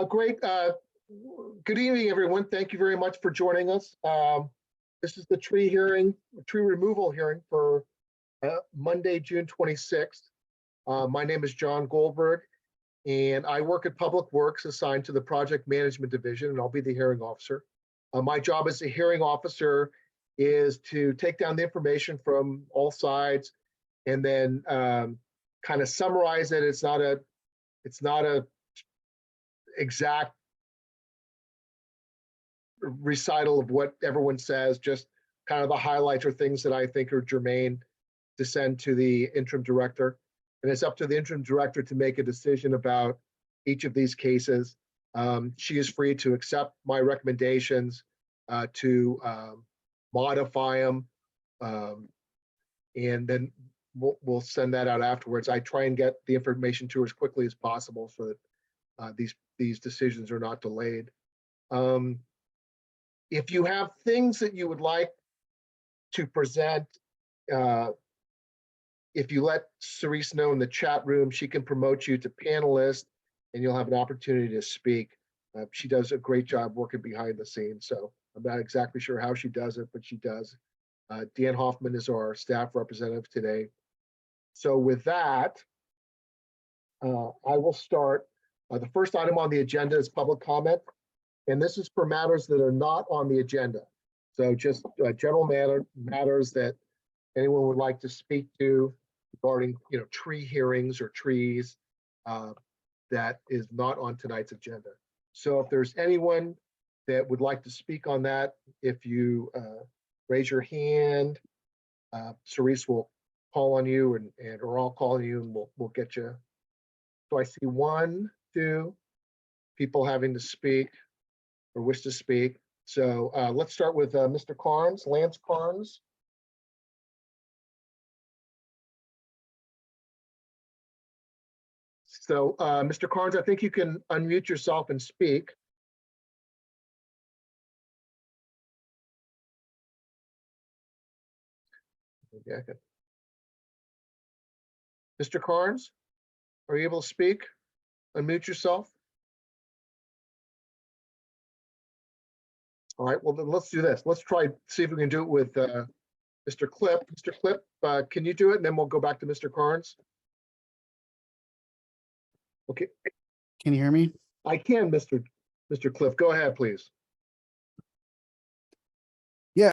Great. Good evening, everyone. Thank you very much for joining us. This is the tree removal hearing for Monday, June 26th. My name is John Goldberg, and I work at Public Works assigned to the Project Management Division, and I'll be the hearing officer. My job as a hearing officer is to take down the information from all sides and then kind of summarize it. It's not a exact recital of what everyone says, just kind of the highlights or things that I think are germane to send to the interim director. And it's up to the interim director to make a decision about each of these cases. She is free to accept my recommendations, to modify them, and then we'll send that out afterwards. I try and get the information to her as quickly as possible so that these decisions are not delayed. If you have things that you would like to present, if you let Cerise know in the chat room, she can promote you to panelist and you'll have an opportunity to speak. She does a great job working behind the scenes. So I'm not exactly sure how she does it, but she does. Dan Hoffman is our staff representative today. So with that, I will start. The first item on the agenda is public comment. And this is for matters that are not on the agenda. So just general matters that anyone would like to speak to regarding, tree hearings or trees that is not on tonight's agenda. So if there's anyone that would like to speak on that, if you raise your hand, Cerise will call on you or I'll call on you and we'll get you. So I see 1, 2 people having to speak or wish to speak. So let's start with Mr. Carnes, Lance Carnes. So Mr. Carnes, I think you can unmute yourself and speak. Okay. Mr. Carnes, are you able to speak? Unmute yourself. All right, well, then let's do this. Let's see if we can do it with Mr. Clip. Mr. Clip, can you do it? And then we'll go back to Mr. Carnes. Okay. Can you hear me? I can, Mr. Cliff. Go ahead, please. Yeah.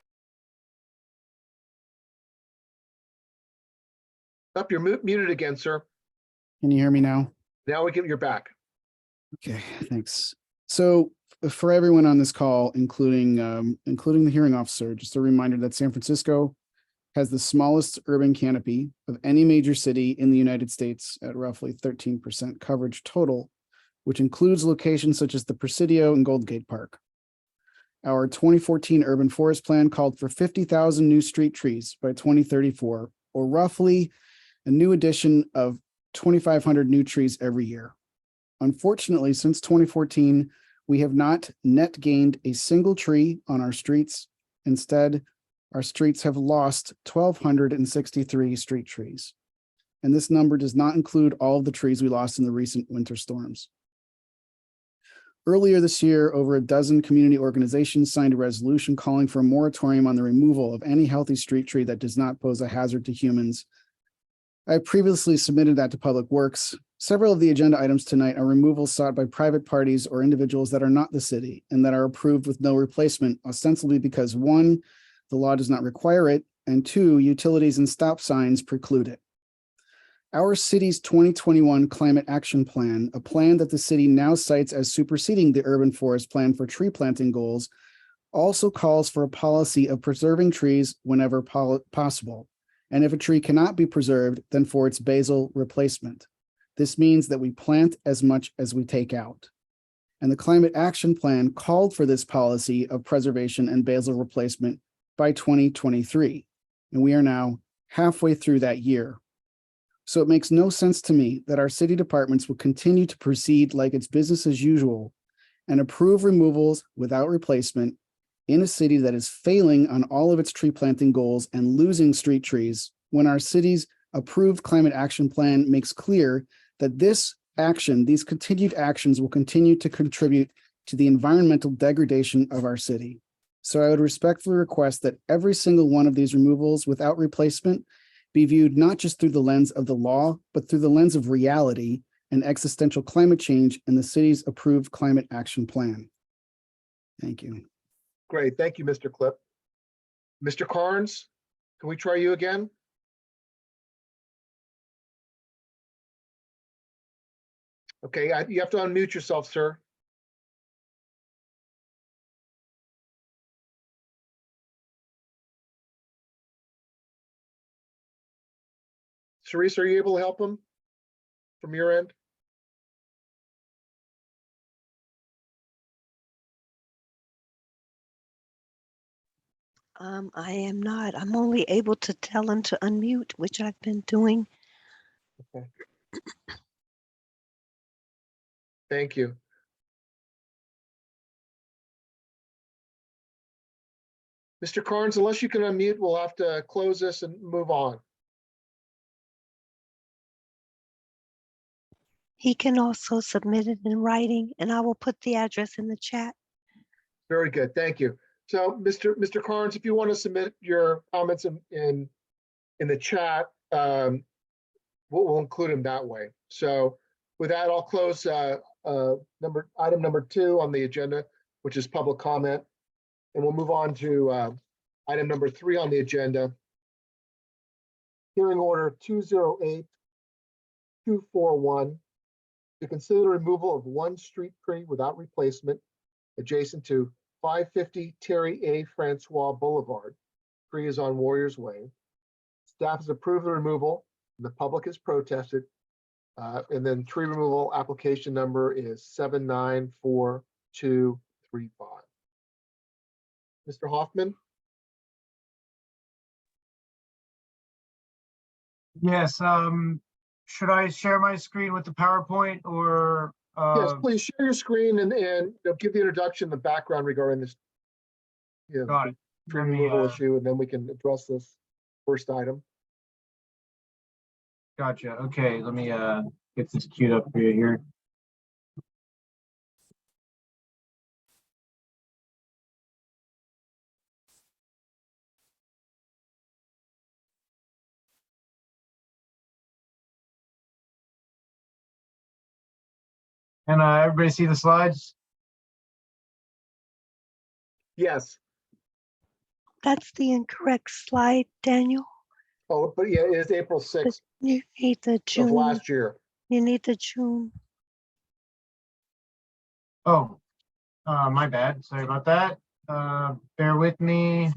Up, you're muted again, sir. Can you hear me now? Now you're back. Okay, thanks. So for everyone on this call, including the hearing officer, just a reminder that San Francisco has the smallest urban canopy of any major city in the United States at roughly 13% coverage total, which includes locations such as the Presidio and Gold Gate Park. Our 2014 urban forest plan called for 50,000 new street trees by 2034, or roughly a new addition of 2,500 new trees every year. Unfortunately, since 2014, we have not net gained a single tree on our streets. Instead, our streets have lost 1,263 street trees. And this number does not include all of the trees we lost in the recent winter storms. Earlier this year, over a dozen community organizations signed a resolution calling for a moratorium on the removal of any healthy street tree that does not pose a hazard to humans. I previously submitted that to Public Works. Several of the agenda items tonight are removals sought by private parties or individuals that are not the city and that are approved with no replacement, ostensibly because 1, the law does not require it, and 2, utilities and stop signs preclude it. Our city's 2021 Climate Action Plan, a plan that the city now cites as superseding the urban forest plan for tree planting goals, also calls for a policy of preserving trees whenever possible. And if a tree cannot be preserved, then for its basal replacement. This means that we plant as much as we take out. And the Climate Action Plan called for this policy of preservation and basal replacement by 2023. And we are now halfway through that year. So it makes no sense to me that our city departments will continue to proceed like it's business as usual and approve removals without replacement in a city that is failing on all of its tree planting goals and losing street trees when our city's approved climate action plan makes clear that this action, these continued actions will continue to contribute to the environmental degradation of our city. So I would respectfully request that every single one of these removals without replacement be viewed not just through the lens of the law, but through the lens of reality and existential climate change in the city's approved climate action plan. Thank you. Great. Thank you, Mr. Clip. Mr. Carnes, can we try you again? Okay, you have to unmute yourself, sir. Cerise, are you able to help him from your end? I am not. I'm only able to tell him to unmute, which I've been doing. Okay. Thank you. Mr. Carnes, unless you can unmute, we'll have to close this and move on. He can also submit it in writing, and I will put the address in the chat. Very good. Thank you. So, Mr. Carnes, if you want to submit your comments in the chat, we'll include them that way. So with that, I'll close item number 2 on the agenda, which is public comment. And we'll move on to item number 3 on the agenda. Hearing order 208241 to consider the removal of one street tree without replacement adjacent to 550 Terry A. Francois Boulevard. Tree is on Warriors Way. Staff has approved the removal, and the public has protested. And then tree removal application number is 794235. Mr. Hoffman? Yes, should I share my screen with the PowerPoint or? Yes, please share your screen and give the introduction, the background regarding this. Got it. Tree Let me, removal issue, and then we can address this first item. Gotcha. Okay, let me get this queued up for you here. And everybody see the slides? Yes. That's the incorrect slide, Daniel. Oh, but yeah, it is April 6th You need the of June. last year. You need the June. Oh, my bad. Sorry about that. Bear with me.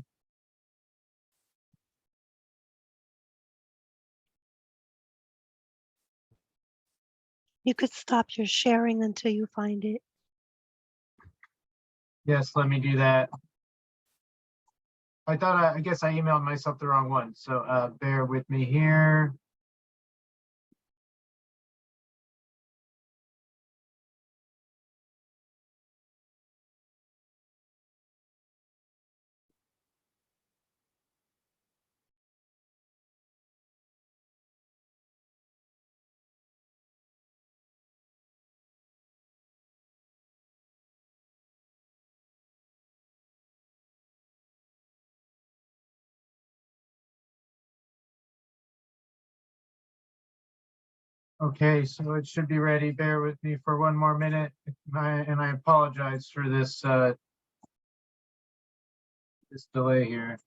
You could stop your sharing until you find it. Yes, let me do that. I guess I emailed myself the wrong one. So bear with me here. Okay, so it should be ready. Bear with me for one more minute. And I apologize for this this delay here.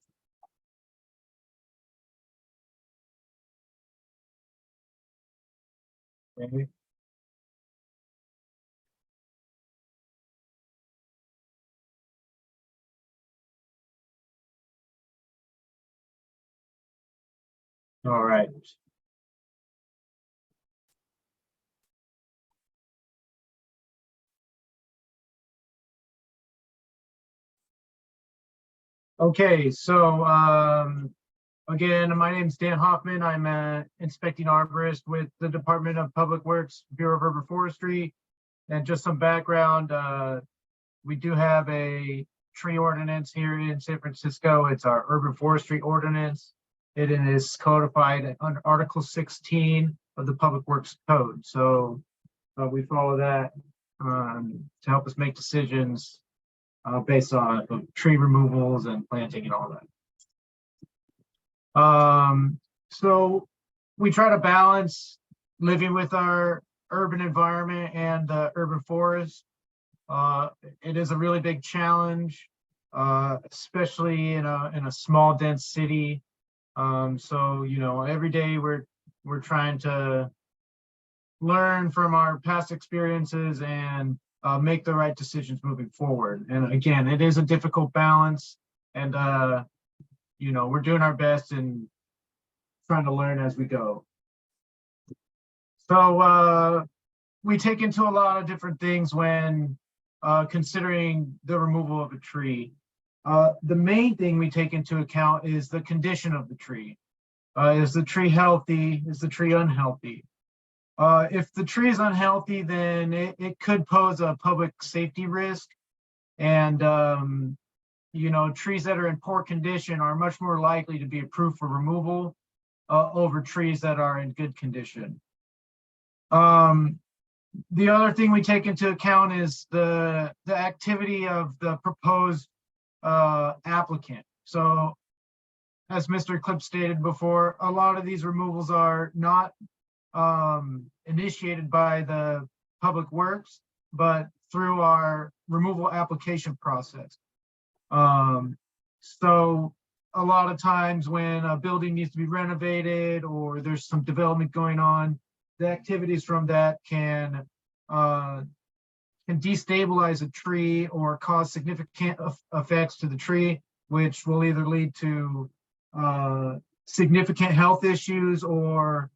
Okay. All right. Okay, so again, my name is Dan Hoffman. I'm an inspecting arborist with the Department of Public Works, Bureau of Urban Forestry. And just some background, we do have a tree ordinance here in San Francisco. It's our urban forestry ordinance. It is codified under Article 16 of the Public Works Code. So we follow that to help us make decisions based on tree removals and planting and all that. So we try to balance living with our urban environment and the urban forest. It is a really big challenge, especially in a small, dense city. So, you know, every day we're trying to learn from our past experiences and make the right decisions moving forward. And again, it is a difficult balance, and you know, we're doing our best and trying to learn as we go. So we take into a lot of different things when considering the removal of a tree. The main thing we take into account is the condition of the tree. Is the tree healthy? Is the tree unhealthy? If the tree is unhealthy, then it could pose a public safety risk. And, you know, trees that are in poor condition are much more likely to be approved for removal over trees that are in good condition. The other thing we take into account is the activity of the proposed applicant. So as Mr. Klipp stated before, a lot of these removals are not initiated by the Public Works, but through our removal application process. So a lot of times when a building needs to be renovated or there's some development going on, the activities from that can destabilize a tree or cause significant effects to the tree, which will either lead to significant health issues or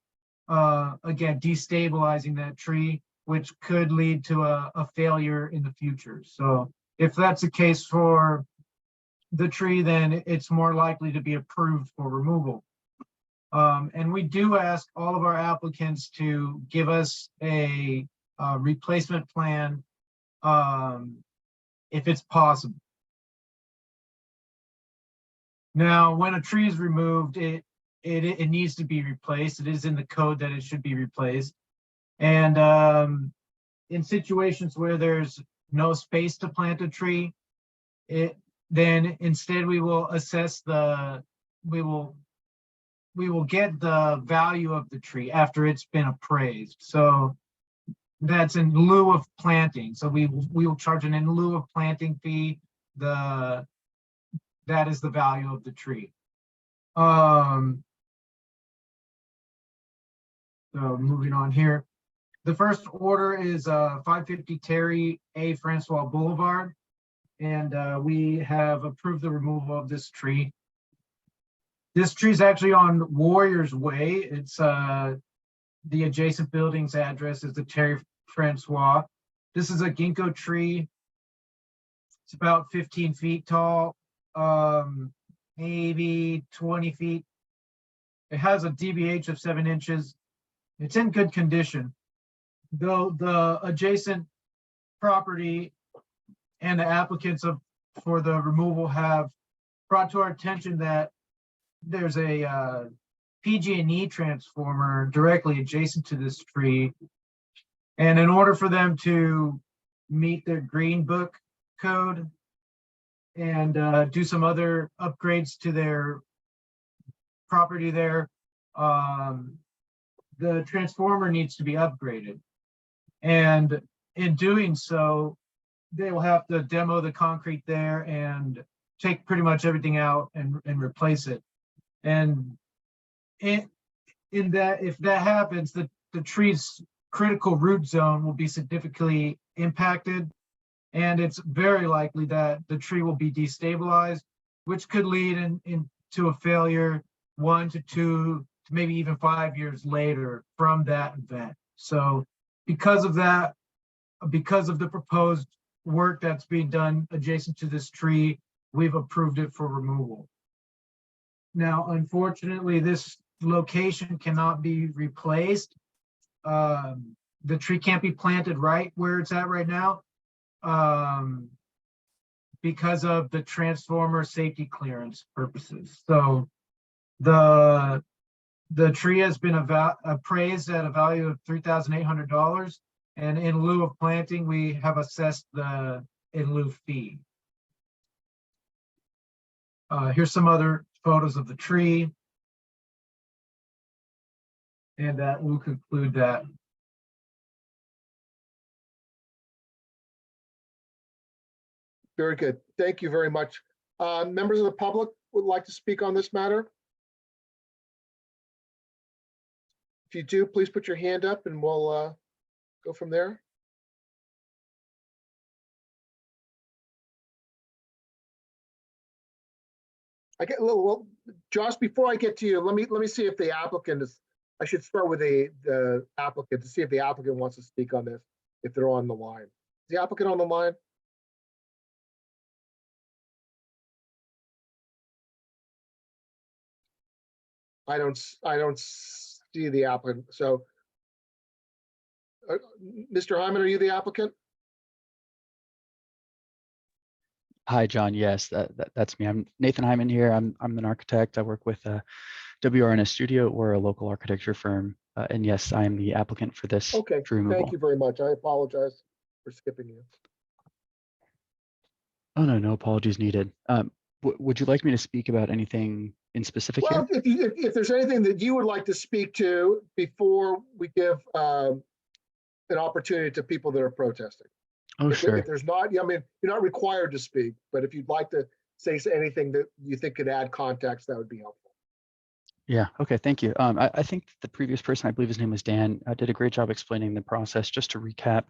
again, destabilizing that tree, which could lead to a failure in the future. So if that's the case for the tree, then it's more likely to be approved for removal. And we do ask all of our applicants to give us a replacement plan if it's possible. Now, when a tree is removed, it needs to be replaced. It is in the code that it should be replaced. And in situations where there's no space to plant a tree, then instead we will assess we will get the value of the tree after it's been appraised. So that's in lieu of planting. So we will charge an in lieu of planting fee. That is the value of the tree. So moving on here. The first order is 550 Terry A. Francois Boulevard. And we have approved the removal of this tree. This tree is actually on Warriors Way. It's the adjacent building's address is the Terry Francois. This is a ginkgo tree. It's about 15 feet tall, maybe 20 feet. It has a DBH of 7 inches. It's in good condition. Though the adjacent property and the applicants for the removal have brought to our attention that there's a PG&E transformer directly adjacent to this tree. And in order for them to meet their Green Book code and do some other upgrades to their property there, the transformer needs to be upgraded. And in doing so, they will have to demo the concrete there and take pretty much everything out and replace it. And in that, if that happens, the tree's critical root zone will be significantly impacted, and it's very likely that the tree will be destabilized, which could lead into a failure 1 to 2 to maybe even 5 years later from that event. So because of that, because of the proposed work that's being done adjacent to this tree, we've approved it for removal. Now, unfortunately, this location cannot be replaced. The tree can't be planted right where it's at right now because of the transformer safety clearance purposes. So the tree has been appraised at a value of $3,800, And in lieu of planting, we have assessed the in lieu fee. Here's some other photos of the tree. And that will conclude that. Very good. Thank you very much. Members of the public would like to speak on this matter? If you do, please put your hand up and we'll go from there. Well, Josh, before I get to you, let me see if the applicant is, I should start with the applicant to see if the applicant wants to speak on this, if they're on the line. Is the applicant on the line? I don't see the applicant. So, Mr. Hyman, are you the applicant? Hi, John. Yes, that's me. I'm Nathan Hyman here. I'm an architect. I work with WRNS Studio. We're a local architecture firm. And yes, I am the applicant for this Okay, tree removal. thank you very much. I apologize for skipping you. Oh, no apologies needed. Would you like me to speak about anything in specific Well, here? if there's anything that you would like to speak to before we give an opportunity to people that are protesting. Oh, If sure. there's not, I mean, you're not required to speak, but if you'd like to say anything that you think could add context, that would be helpful. Yeah. Okay. Thank you. I think the previous person, I believe his name was Dan, did a great job explaining the process. Just to recap,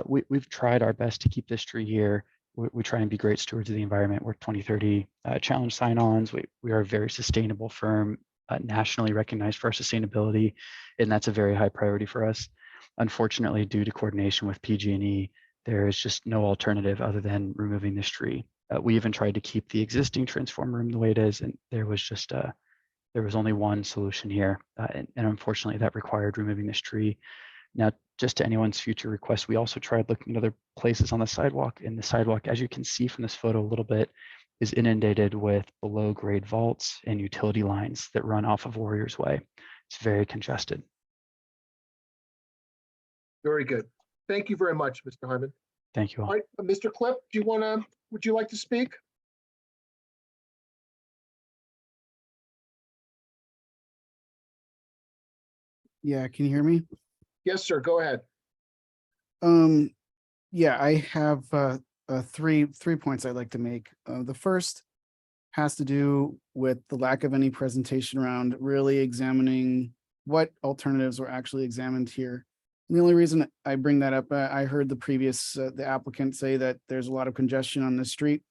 we've tried our best to keep this tree here. We try and be great stewards of the environment. We're 2030 challenge sign-ons. We are a very sustainable firm, nationally recognized for our sustainability, and that's a very high priority for us. Unfortunately, due to coordination with PG&E, there is just no alternative other than removing this tree. We even tried to keep the existing transformer room the way it is, and there was only one solution here, and unfortunately that required removing this tree. Now, just to anyone's future request, we also tried looking at other places on the sidewalk, and the sidewalk, as you can see from this photo a little bit, is inundated with below grade vaults and utility lines that run off of Warriors Way. It's very congested. Very good. Thank you very much, Mr. Hyman. Thank you all. All right, Mr. Clip, would you like to speak? Yeah, can you hear me? Yes, sir. Go ahead. Yeah, I have three points I'd like to make. The first has to do with the lack of any presentation around really examining what alternatives were actually examined here. And the only reason I bring that up, I heard the applicant say that there's a lot of congestion on the street.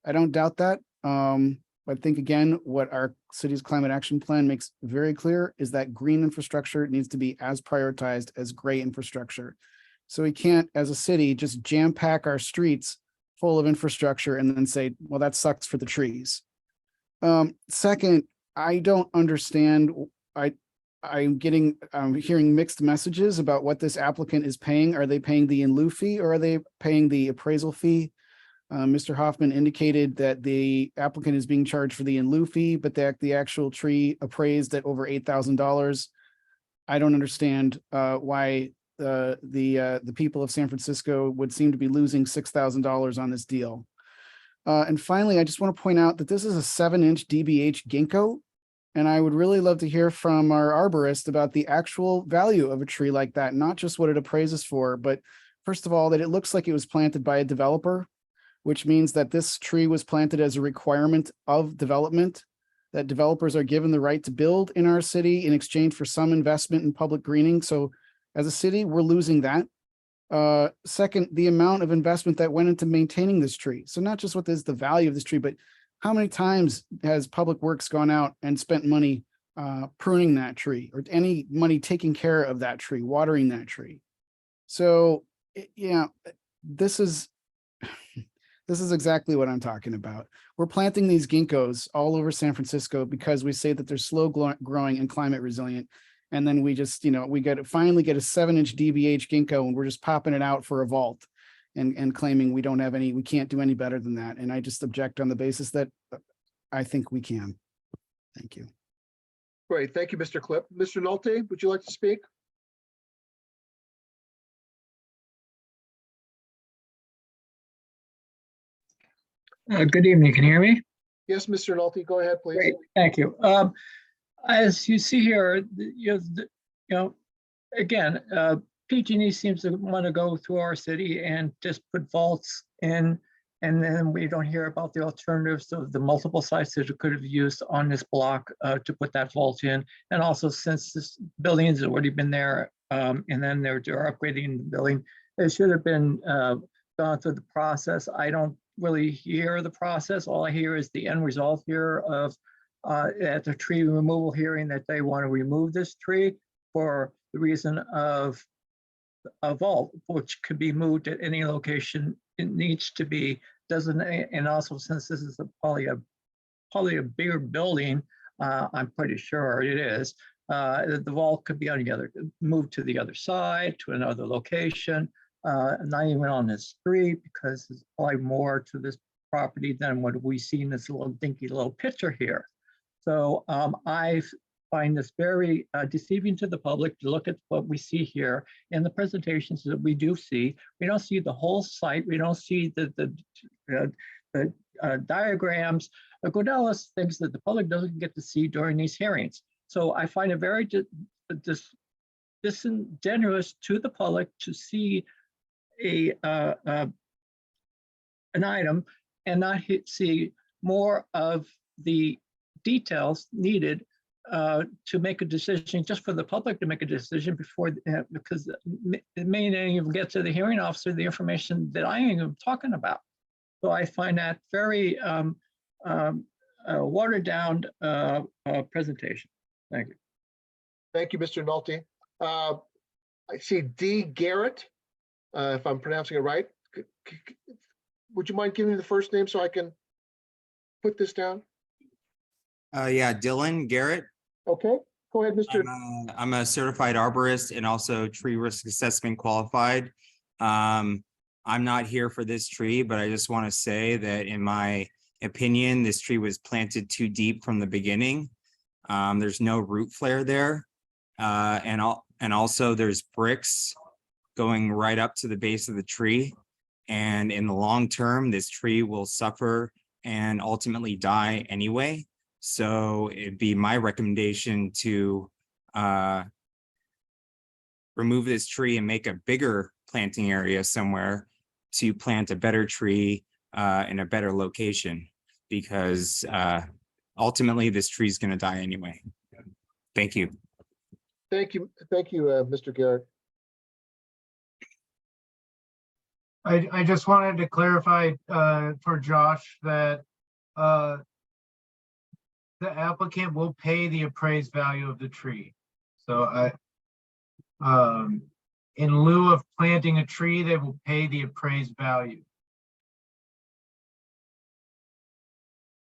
I don't doubt that. I think, again, what our city's climate action plan makes very clear is that green infrastructure needs to be as prioritized as gray infrastructure. So we can't, as a city, just jam pack our streets full of infrastructure and then say, well, that sucks for the trees. Second, I don't understand. I'm hearing mixed messages about what this applicant is paying. Are they paying the in lieu fee or are they paying the appraisal fee? Mr. Hoffman indicated that the applicant is being charged for the in lieu fee, but that the actual tree appraised at over $8,000. I don't understand why the people of San Francisco would seem to be losing $6,000 on this deal. And finally, I just want to point out that this is a 7-inch DBH ginkgo, and I would really love to hear from our arborist about the actual value of a tree like that, not just what it appraises for, but first of all, that it looks like it was planted by a developer, which means that this tree was planted as a requirement of development, that developers are given the right to build in our city in exchange for some investment in public greening. So as a city, we're losing that. Second, the amount of investment that went into maintaining this tree. So not just what is the value of this tree, but how many times has Public Works gone out and spent money pruning that tree, or any money taking care of that tree, watering that tree? So, this is exactly what I'm talking about. We're planting these ginkgos all over San Francisco because we say that they're slow growing and climate resilient. And then we just, we finally get a 7-inch DBH ginkgo and we're just popping it out for a vault and claiming we can't do any better than that. And I just object on the basis that I think we can. Thank you. Great. Thank you, Mr. Clip. Mr. Nolte, would you like to speak? Good evening. Can you hear me? Yes, Mr. Nolte, go ahead, please. Great, thank you. As you see here, again, PG&E seems to want to go through our city and just put vaults in, and then we don't hear about the alternatives of the multiple sites that it could have used on this block to put that vault in. And also, since this building has already been there, and then they're upgrading the building, it should have been gone through the process. I don't really hear the process. All I hear is the end result here of at the tree removal hearing that they want to remove this tree for the reason of a vault, which could be moved at any location it needs to be designated. And also, since this is probably a bigger building, I'm pretty sure it is, the vault could be on the other, moved to the other side, to another location, not even on this street, because there's probably more to this property than what we see in this little dinky little picture here. So I find this very deceiving to the public to look at what we see here in the presentations that we do see. We don't see the whole site. We don't see the diagrams, Goodell's things that the public doesn't get to see during these hearings. So I find it very disingenuous to the public to see an item and not see more of the details needed to make a decision, just for the public to make a decision before, because it may not even get to the hearing officer the information that I am talking about. So I find that very watered down presentation. Thank you. Thank you, Mr. Nolte. I see D. Garrett, if I'm pronouncing it right. Would you mind giving me the first name so I can put this down? Yeah, Dylan Garrett. Okay, go ahead, Mr. I'm a certified arborist and also tree risk assessment qualified. I'm not here for this tree, but I just want to say that in my opinion, this tree was planted too deep from the beginning. There's no root flare there. And also there's bricks going right up to the base of the tree. And in the long term, this tree will suffer and ultimately die anyway. So it'd be my recommendation to remove this tree and make a bigger planting area somewhere to plant a better tree in a better location, because ultimately this tree is going to die anyway. Thank you. Thank you, Mr. Garrett. I just wanted to clarify for Josh that the applicant will pay the appraised value of the tree. So in lieu of planting a tree, they will pay the appraised value.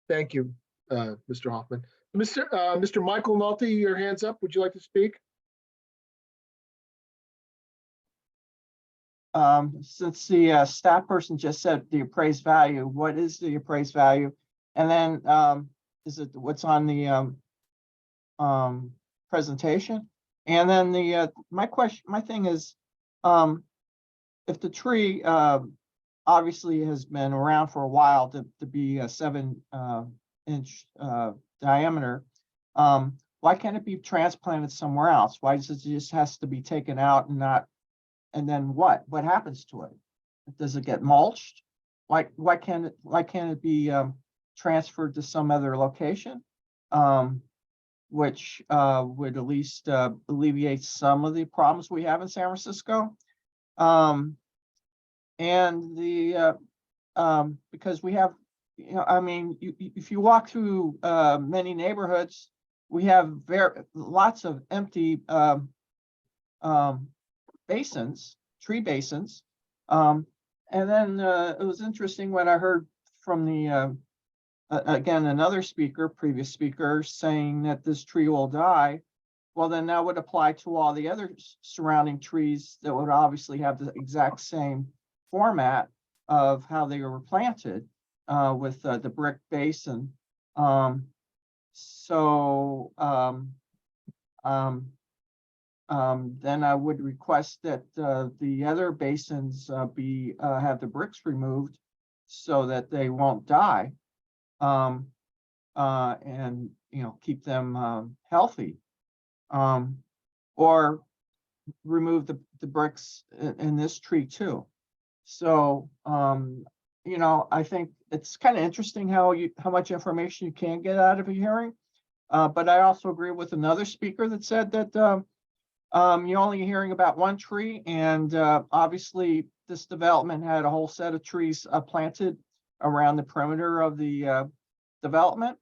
Thank you, Mr. Hoffman. Mr. Michael Nolte, your hand's up. Would you like to speak? Since the staff person just said the appraised value, what is the appraised value? And then is it what's on the presentation? And then my thing is, if the tree obviously has been around for a while to be a 7-inch diameter, why can't it be transplanted somewhere else? Why does it just has to be taken out and not? And then what happens to it? Does it get mulched? Why can't it be transferred to some other location, which would at least alleviate some of the problems we have in San Francisco? And because we have, I mean, if you walk through many neighborhoods, we have lots of empty basins, tree basins. And then it was interesting when I heard from the, again, another previous speaker saying that this tree will die. Well, then that would apply to all the other surrounding trees that would obviously have the exact same format of how they were planted with the brick basin. Then I would request that the other basins have the bricks removed so that they won't die. And, you know, keep them healthy. Or remove the bricks in this tree too. So, you know, I think it's kind of interesting how much information you can get out of a hearing. But I also agree with another speaker that said that you're only hearing about one tree, and obviously this development had a whole set of trees planted around the perimeter of the development.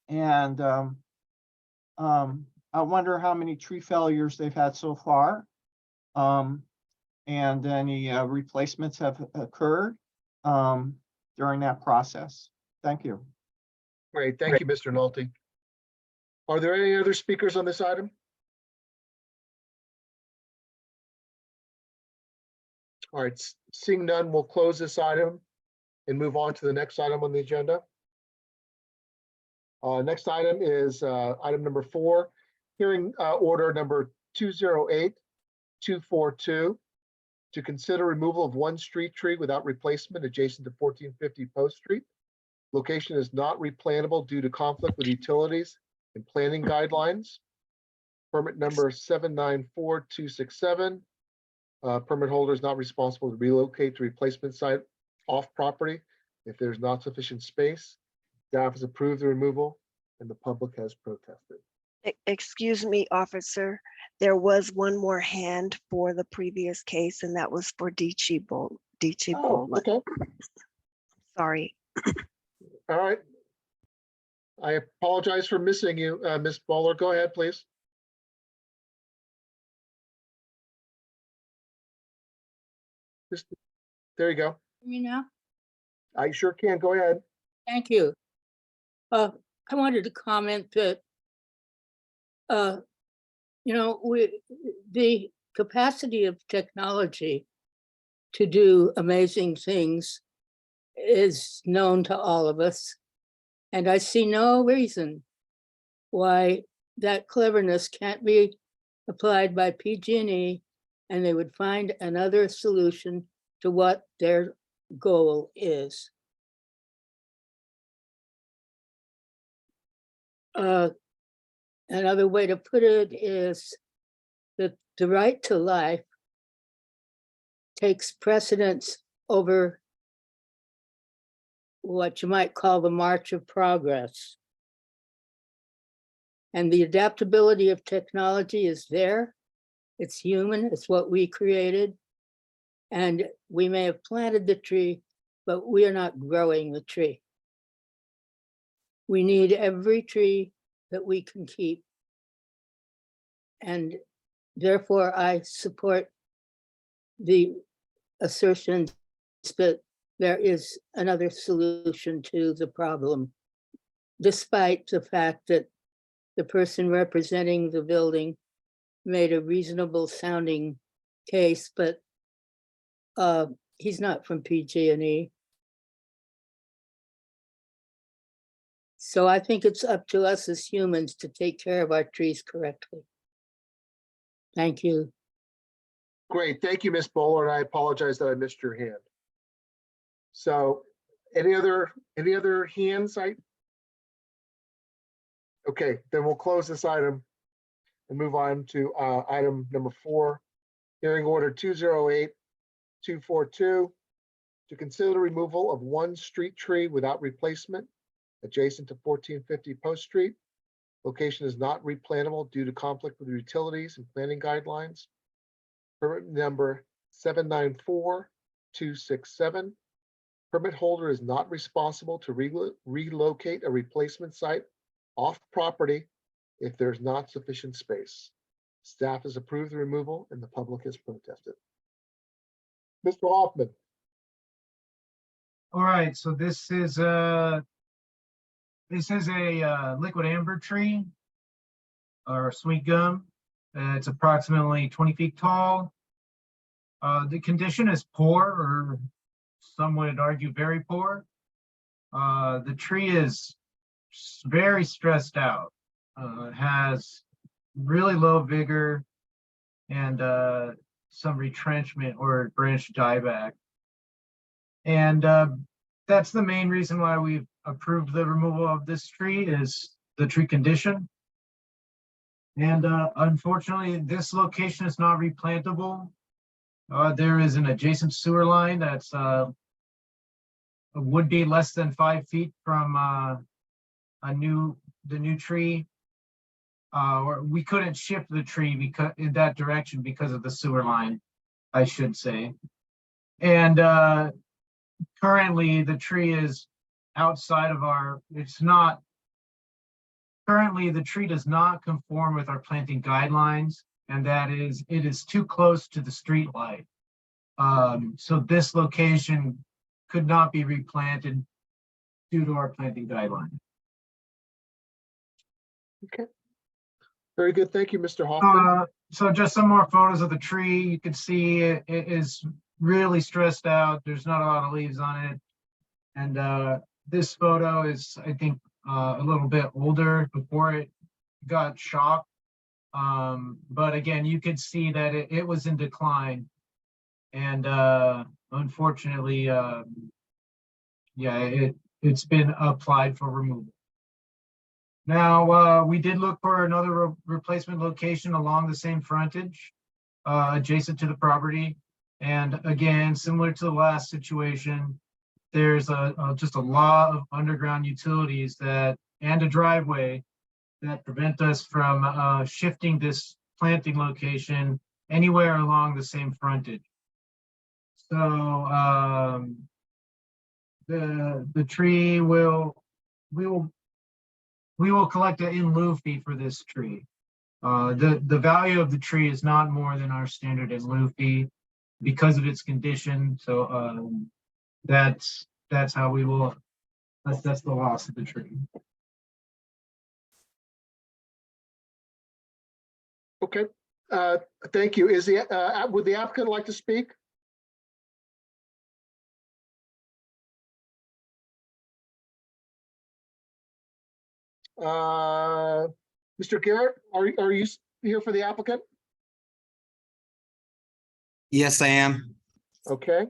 And I wonder how many tree failures they've had so far. And any replacements have occurred during that process. Thank you. Great, thank you, Mr. Nolte. Are there any other speakers on this item? All right, seeing none, we'll close this item and move on to the next item on the agenda. Next item is item number 4, hearing order number 208242, to consider removal of one street tree without replacement adjacent to 1450 Post Street. Location is not replantable due to conflict with utilities and planning guidelines. Permit number 794267. Permit holder is not responsible to relocate the replacement site off property if there's not sufficient space. Staff has approved the removal and the public has protested. Excuse me, officer. There was one more hand for the previous case, and that was for Dichi Oh, Bola. okay, Sorry. all right. I apologize for missing you, Ms. Bowler. Go ahead, please. There you go. Me now? I sure can. Go ahead. Thank you. I wanted to comment that, you know, the capacity of technology to do amazing things is known to all of us. And I see no reason why that cleverness can't be applied by PG&E and they would find another solution to what their goal is. Another way to put it is that the right to life takes precedence over what you might call the march of progress. And the adaptability of technology is there. It's human, it's what we created. And we may have planted the tree, but we are not growing the tree. We need every tree that we can keep. And therefore I support the assertions that there is another solution to the problem, despite the fact that the person representing the building made a reasonable sounding case, but he's not from PG&E. So I think it's up to us as humans to take care of our trees correctly. Thank you. Great. Thank you, Ms. Bowler, and I apologize that I missed your hand. So any other hands? Okay, then we'll close this item and move on to item number 4, hearing order 208242, to consider the removal of one street tree without replacement adjacent to 1450 Post Street. Location is not replantable due to conflict with utilities and planning guidelines. Permit number 794267. Permit holder is not responsible to relocate a replacement site off property if there's not sufficient space. Staff has approved the removal and the public has protested. Mr. Hoffman. All right, so this is a liquid amber tree or sweet gum. It's approximately 20 feet tall. The condition is poor, or some would argue very poor. The tree is very stressed out. It has really low vigor and some retrenchment or branch dieback. And that's the main reason why we've approved the removal of this tree is the tree condition. And unfortunately, this location is not replantable. There is an adjacent sewer line that's would be less than 5 feet from the new tree. Or we couldn't shift the tree because in that direction because of the sewer line, I should say. And currently the tree is outside of currently the tree does not conform with our planting guidelines, and that is, it is too close to the street light. So this location could not be replanted due to our planting guideline. Very good. Thank you, Mr. Hoffman. So just some more photos of the tree. You can see it is really stressed out. There's not a lot of leaves on it. And this photo is, I think, a little bit older before it got shocked. But again, you could see that it was in decline. And unfortunately, yeah, it's been applied for removal. Now, we did look for another replacement location along the same frontage, adjacent to the property. And again, similar to the last situation, there's just a lot of underground utilities and a driveway that prevent us from shifting this planting location anywhere along the same frontage. So the tree we will collect an in lieu fee for this tree. The value of the tree is not more than our standard in lieu fee because of its condition. So that's how we will assess the loss of the tree. Okay, thank you. Would the applicant like to speak? Mr. Garrett, are you here for the applicant? Yes, I am. Okay,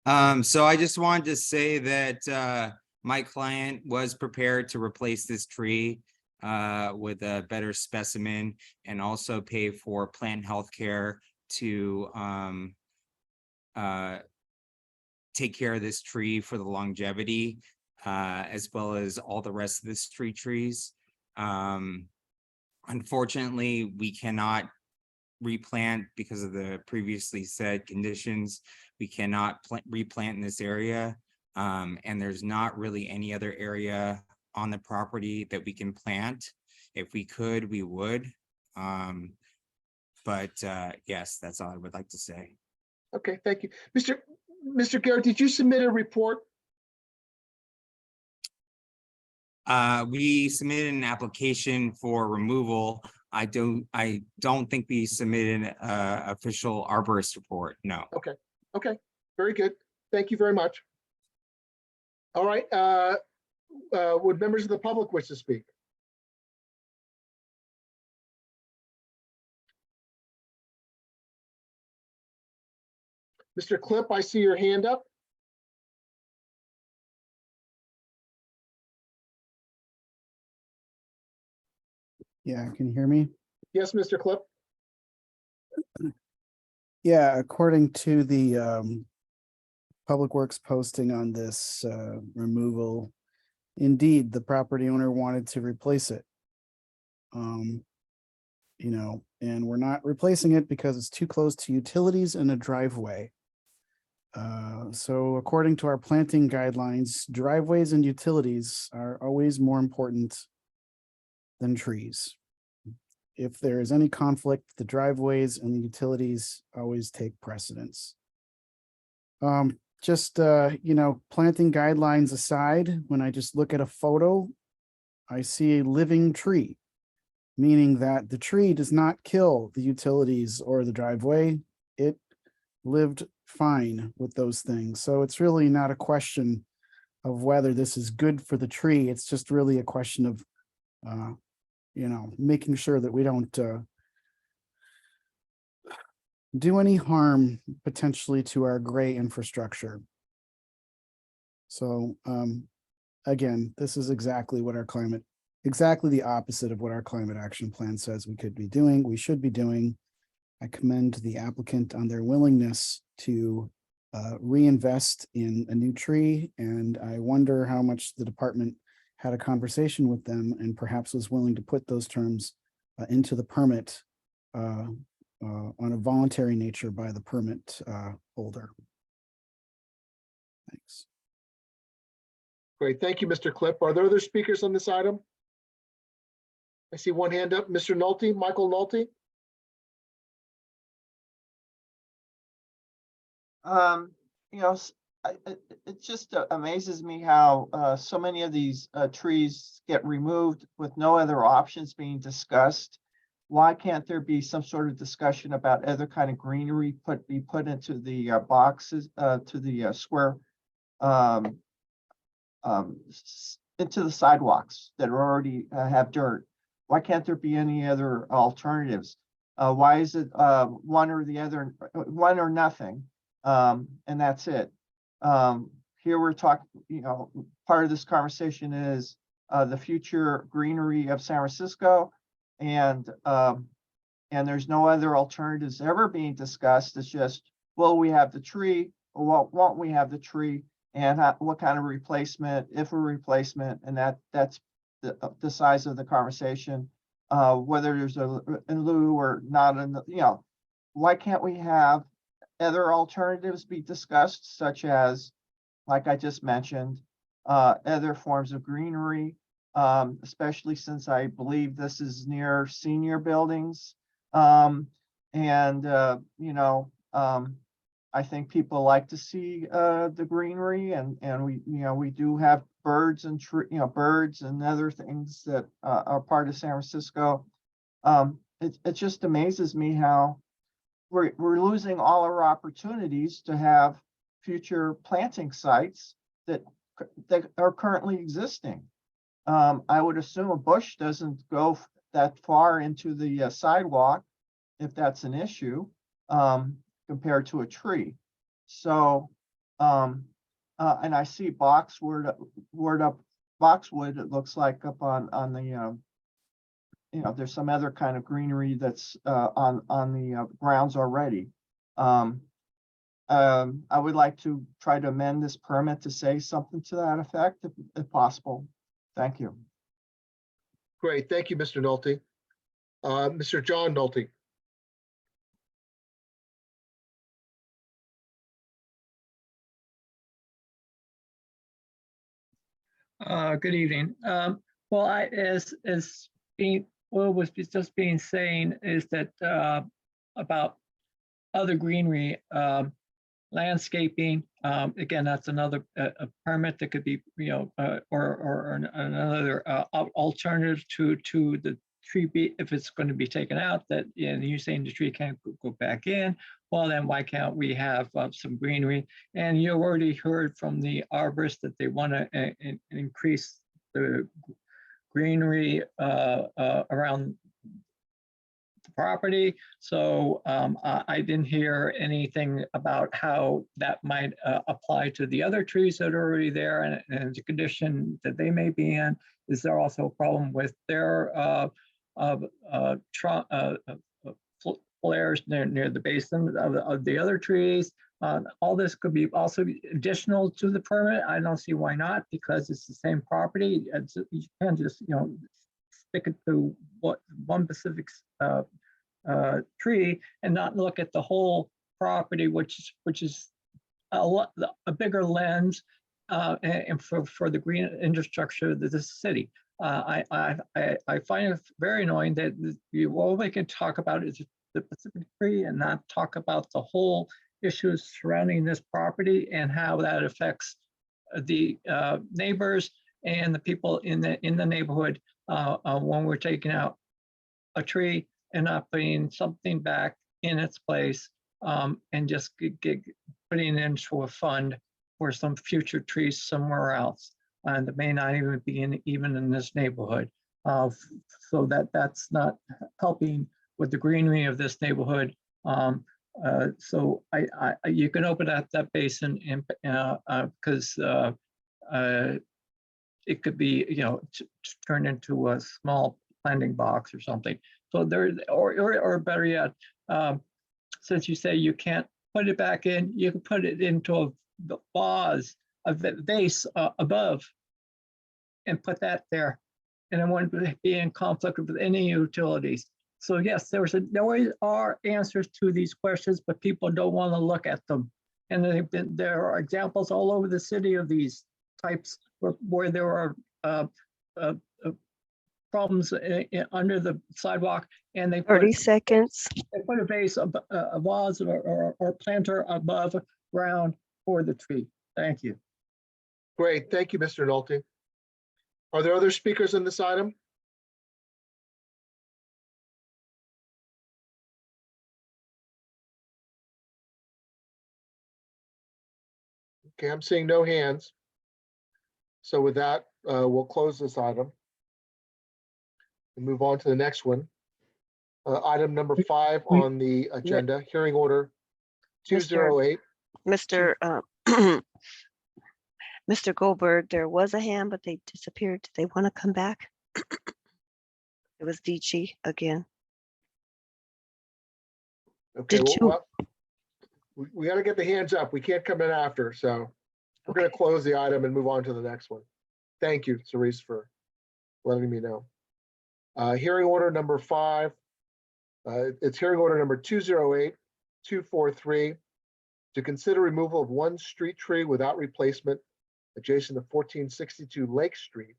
So I just wanted to say that my client was prepared to replace this tree with a better specimen and also pay for plant health care to take care of this tree for the longevity, as well as all the rest of the street trees. Unfortunately, we cannot replant because of the previously said conditions. We cannot replant in this area. And there's not really any other area on the property that we can plant. If we could, we would. But yes, that's all I would like to say. okay, thank you. Mr. Garrett, did you submit a report? We submitted an application for removal. I don't think we submitted an official arborist report. No. Okay, very good. Thank you very much. All right, would members of the public wish to speak? Mr. Clip, I see your hand up. Yeah, can you hear me? Yes, Mr. Clip. Yeah, according to the Public Works posting on this removal, indeed, the property owner wanted to replace it. And we're not replacing it because it's too close to utilities and a driveway. So according to our planting guidelines, driveways and utilities are always more important than trees. If there is any conflict, the driveways and the utilities always take precedence. Planting guidelines aside, when I just look at a photo, I see a living tree, meaning that the tree does not kill the utilities or the driveway. It lived fine with those things. So it's really not a question of whether this is good for the tree. It's just really a question of, making sure that we don't do any harm potentially to our gray infrastructure. So again, this is exactly what exactly the opposite of what our climate action plan says we could be doing, we should be doing. I commend the applicant on their willingness to reinvest in a new tree, and I wonder how much the department had a conversation with them and perhaps was willing to put those terms into the permit on a voluntary nature by the permit holder. Thanks. Great. Thank you, Mr. Clip. Are there other speakers on this item? I see one hand up. Mr. Nolte, Michael Nolte. You know, it just amazes me how so many of these trees get removed with no other options being discussed. Why can't there be some sort of discussion about other kind of greenery be put into the boxes, to the square, into the sidewalks that already have dirt? Why can't there be any other alternatives? Why is it one or the other, one or nothing? And that's it. Here we're talking, you know, part of this conversation is the future greenery of San Francisco, and there's no other alternatives ever being discussed. It's just, will we have the tree, or won't we have the tree, and what kind of replacement, if a replacement, and that's the size of the conversation. Whether there's in lieu or not, you know, why can't we have other alternatives be discussed, such as, like I just mentioned, other forms of greenery, especially since I believe this is near senior buildings. You know, I think people like to see the greenery, and we do have birds and birds and other things that are part of San Francisco. It just amazes me how we're losing all our opportunities to have future planting sites that are currently existing. I would assume a bush doesn't go that far into the sidewalk, if that's an issue, compared to a tree. So, and I see boxwood, it looks like, up on the, you know, there's some other kind of greenery that's on the grounds already. I would like to try to amend this permit to say something to that effect, if possible. Thank you. Great. Thank you, Mr. Nolte. Mr. John Nolte. Good evening. Well, as Will was just saying is that about other greenery, landscaping. Again, that's another a permit that could be, you know, or another alternative to the tree. If it's going to be taken out, that, and you're saying the tree can't go back in. Well, then why can't we have some greenery? And you already heard from the arborist that they want to increase the greenery around the property. So I didn't hear anything about how that might apply to the other trees that are already there, and the condition that they may be in. Is there also a problem with their flares near the base of the other trees? All this could be also additional to the permit. I don't see why not, because it's the same property. You can't just, you know, stick it to one specific tree and not look at the whole property, which is a bigger lens and for the green infrastructure of this city. I find it very annoying that all we can talk about is the Pacific tree and not talk about the whole issues surrounding this property and how that affects the neighbors and the people in the neighborhood when we're taking out a tree and not putting something back in its place, and just putting it into a fund for some future trees somewhere else, and it may not even be even in this neighborhood. So that's not helping with the greenery of this neighborhood. So you can open up that basin, and because it could be, turned into a small planting box or something. So there, or better yet, since you say you can't put it back in, you can put it into a vase, a vase above, and put that there, and it wouldn't be in conflict with any utilities. So yes, there are answers to these questions, but people don't want to look at them. And there are examples all over the city of these types where there are problems under the sidewalk, and they 30 seconds. put a vase, a vase or planter above ground for the tree. Thank you. Great, thank you, Mr. Nolte. Are there other speakers on this item? Okay, I'm seeing no hands. So with that, we'll close this item and move on to the next one. Item number 5 on the agenda, hearing order 208. Mr. Mr. Goldberg, there was a hand, but they disappeared. Did they want to come back? It was Vici again. Okay, Did well, we got to get the hands up. We can't come in after, so we're going to close the item and move on to the next one. Thank you, Cerise, for letting me know. Hearing order number 5. It's hearing order number 208-243 to consider removal of one street tree without replacement adjacent to 1462 Lake Street.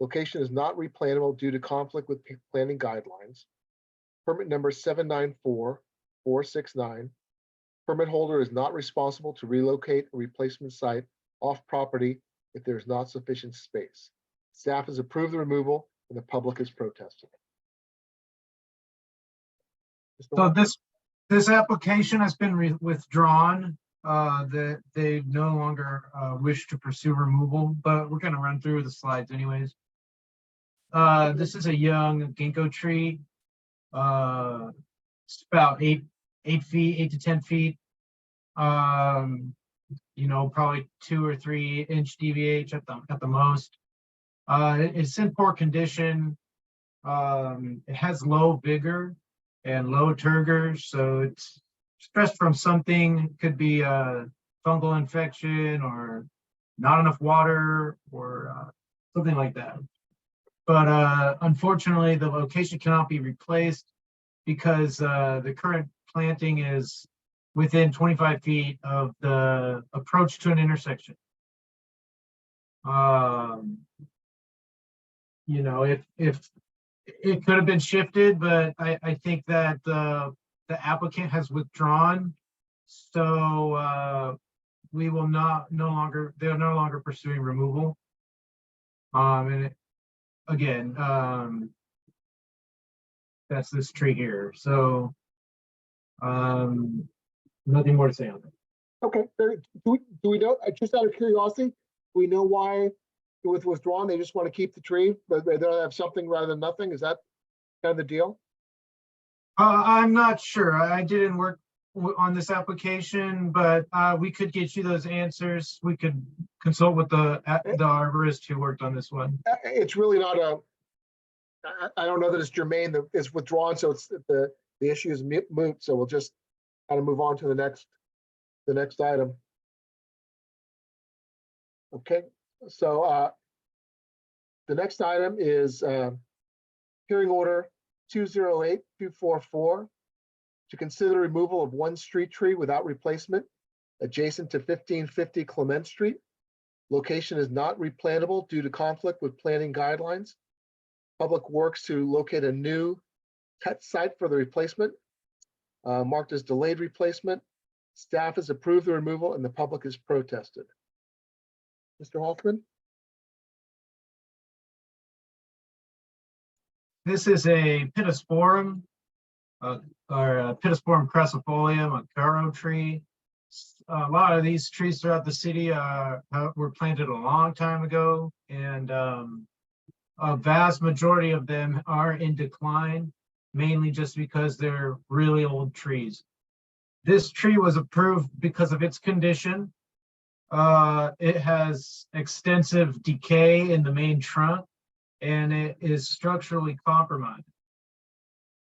Location is not replanable due to conflict with planning guidelines. Permit number 794469. Permit holder is not responsible to relocate a replacement site off property if there is not sufficient space. Staff has approved the removal and the public is protesting. So this application has been withdrawn. That they no longer wish to pursue removal, but we're going to run through the slides anyways. This is a young ginkgo tree. It's about 8 to 10 feet. Probably 2 or 3 inch DVH at the most. It's in poor condition. It has low vigor and low turgor, so it's stressed from something. Could be a fungal infection or not enough water or something like that. But unfortunately, the location cannot be replaced because the current planting is within 25 feet of the approach to an intersection. If it could have been shifted, but I think that the applicant has withdrawn, so we will they're no longer pursuing removal. That's this tree here. So nothing more to say on that. Okay, do we know, just out of curiosity, do we know why it was withdrawn? They just want to keep the tree, but they don't have something rather than nothing? Is that kind of the deal? I'm not sure. I didn't work on this application, but we could get you those answers. We could consult with the arborist who worked on this one. It's really not I don't know that it's germane that it's withdrawn, so it's the issue is moot, so we'll just kind of move on to the next item. Okay, so the next item is hearing order 208-244 to consider removal of one street tree without replacement adjacent to 1550 Clement Street. Location is not replantable due to conflict with planning guidelines. Public Works to locate a new site for the replacement, marked as delayed replacement. Staff has approved the removal and the public has protested. Mr. Hoffman? This is a Pittosporum, or Pittosporum crescifolium, a Garo tree. A lot of these trees throughout the city were planted a long time ago, and a vast majority of them are in decline, mainly just because they're really old trees. This tree was approved because of its condition. It has extensive decay in the main trunk and it is structurally compromised.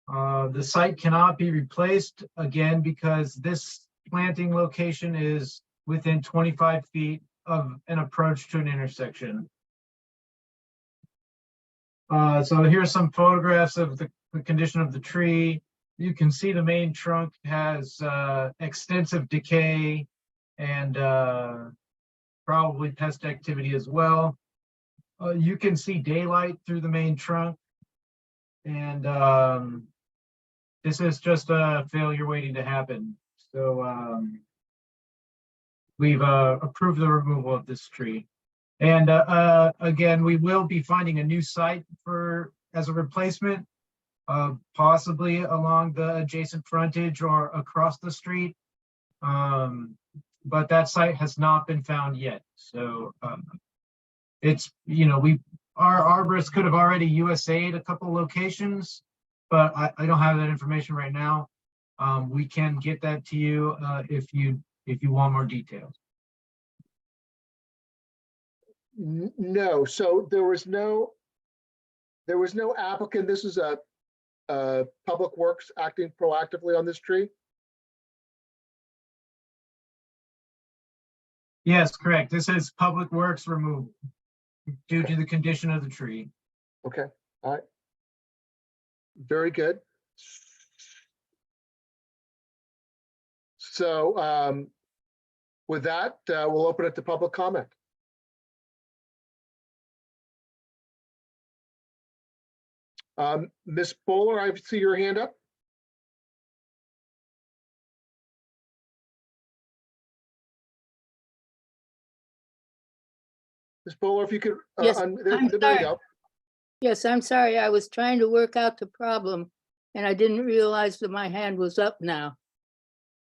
The site cannot be replaced again because this planting location is within 25 feet of an approach to an intersection. So here's some photographs of the condition of the tree. You can see the main trunk has extensive decay and probably pest activity as well. You can see daylight through the main trunk. And this is just a failure waiting to happen. So we've approved the removal of this tree. And again, we will be finding a new site as a replacement, possibly along the adjacent frontage or across the street. But that site has not been found yet. So it's, our arborist could have already USA'd a couple locations, but I don't have that information right now. We can get that to you if you want more details. No, so there was no applicant. This is a Public Works acting proactively on this tree. Yes, correct. This is Public Works removal due to the condition of the tree. Okay, all right. Very good. So with that, we'll open it to public comment. Ms. Bowler, I see your hand up. Ms. Bowler, if you could. Yes, there I'm you sorry. go. Yes, I'm sorry. I was trying to work out the problem and I didn't realize that my hand was up now.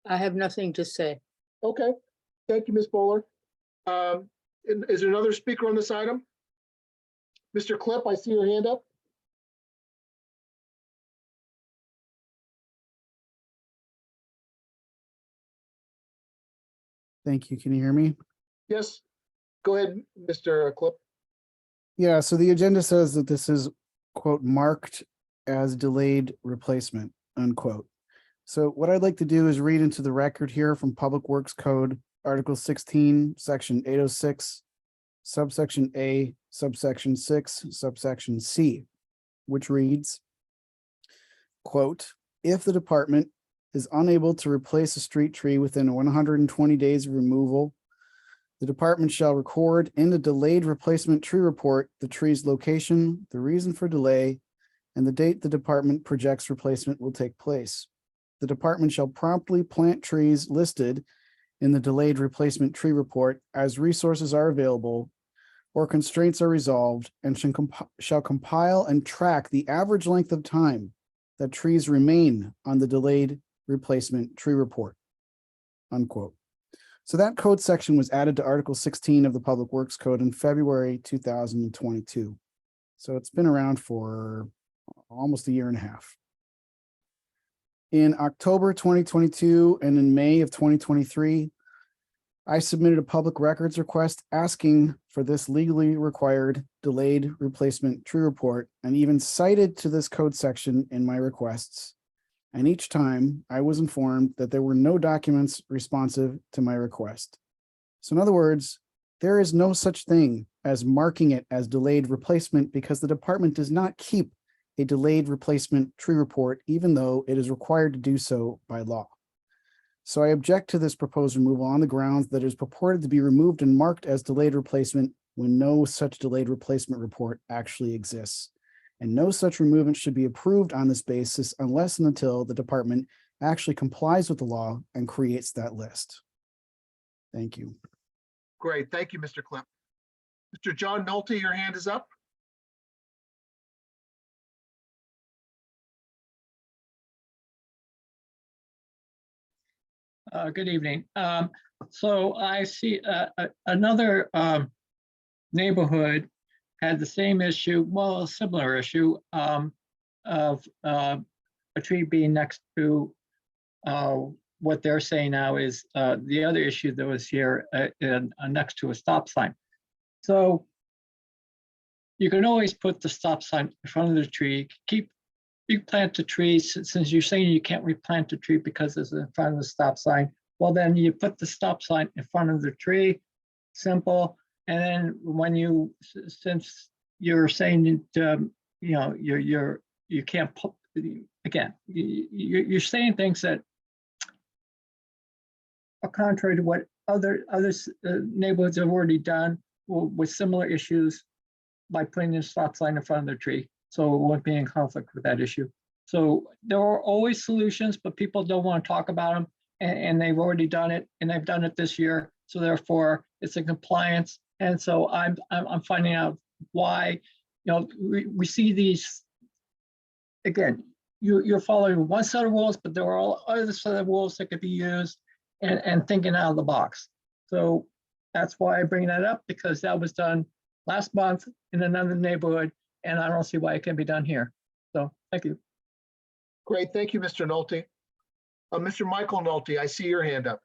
I have nothing to say. Okay, thank you, Ms. Bowler. Is there another speaker on this item? Mr. Clip, I see your hand up. Thank you. Can you hear me? Yes, go ahead, Mr. Clip. Yeah, so the agenda says that this is, quote, marked as delayed replacement, unquote. So what I'd like to do is read into the record here from Public Works Code, Article 16, Section 806, subsection A, subsection 6, subsection C, which reads, quote, if the department is unable to replace a street tree within 120 days of removal, the department shall record in the delayed replacement tree report the tree's location, the reason for delay, and the date the department projects replacement will take place. The department shall promptly plant trees listed in the delayed replacement tree report as resources are available or constraints are resolved, and shall compile and track the average length of time that trees remain on the delayed replacement tree report, unquote. So that code section was added to Article 16 of the Public Works Code in February 2022. So it's been around for almost a year and a half. In October 2022 and in May of 2023, I submitted a public records request asking for this legally required delayed replacement tree report and even cited to this code section in my requests. And each time I was informed that there were no documents responsive to my request. So in other words, there is no such thing as marking it as delayed replacement because the department does not keep a delayed replacement tree report, even though it is required to do so by law. So I object to this proposed removal on the grounds that it is purported to be removed and marked as delayed replacement when no such delayed replacement report actually exists. And no such removal should be approved on this basis unless and until the department actually complies with the law and creates that list. Thank you. Great, thank you, Mr. Clip. Mr. John Nolte, your hand is up. Good evening. So I see another neighborhood had the same issue, well, a similar issue of a tree being next to what they're saying now is the other issue that was here next to a stop sign. So you can always put the stop sign in front of the tree, replant the tree, since you're saying you can't replant the tree because it's in front of the stop sign. Well, then you put the stop sign in front of the tree, simple. And then when since you're saying that, you can't put, again, you're saying things that are contrary to what other neighborhoods have already done with similar issues by putting a stop sign in front of the tree. So it won't be in conflict with that issue. So there are always solutions, but people don't want to talk about them. And they've already done it, and they've done it this year. So therefore it's in compliance. And so I'm finding out why, we see these, again, you're following one set of rules, but there are all other set of rules that could be used and thinking out of the box. So that's why I bring that up, because that was done last month in another neighborhood, and I don't see why it can be done here. So thank you. Great, thank you, Mr. Nolte. Mr. Michael Nolte, I see your hand up.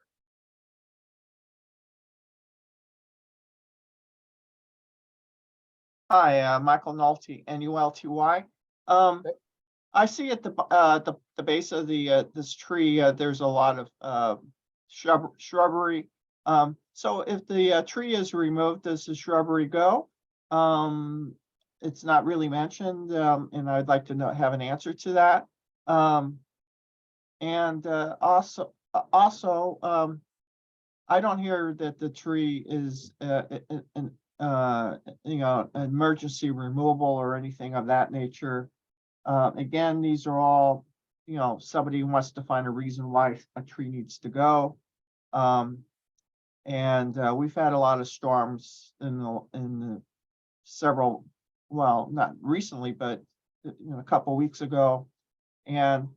Hi, Michael Nolte, N-U-L-T-Y. I see at the base of this tree, there's a lot of shrubbery. So if the tree is removed, does the shrubbery go? It's not really mentioned, and I'd like to have an answer to that. And also, I don't hear that the tree is emergency removal or anything of that nature. Again, these are all, somebody wants to find a reason why a tree needs to go. And we've had a lot of storms in the several, well, not recently, but a couple weeks ago. And,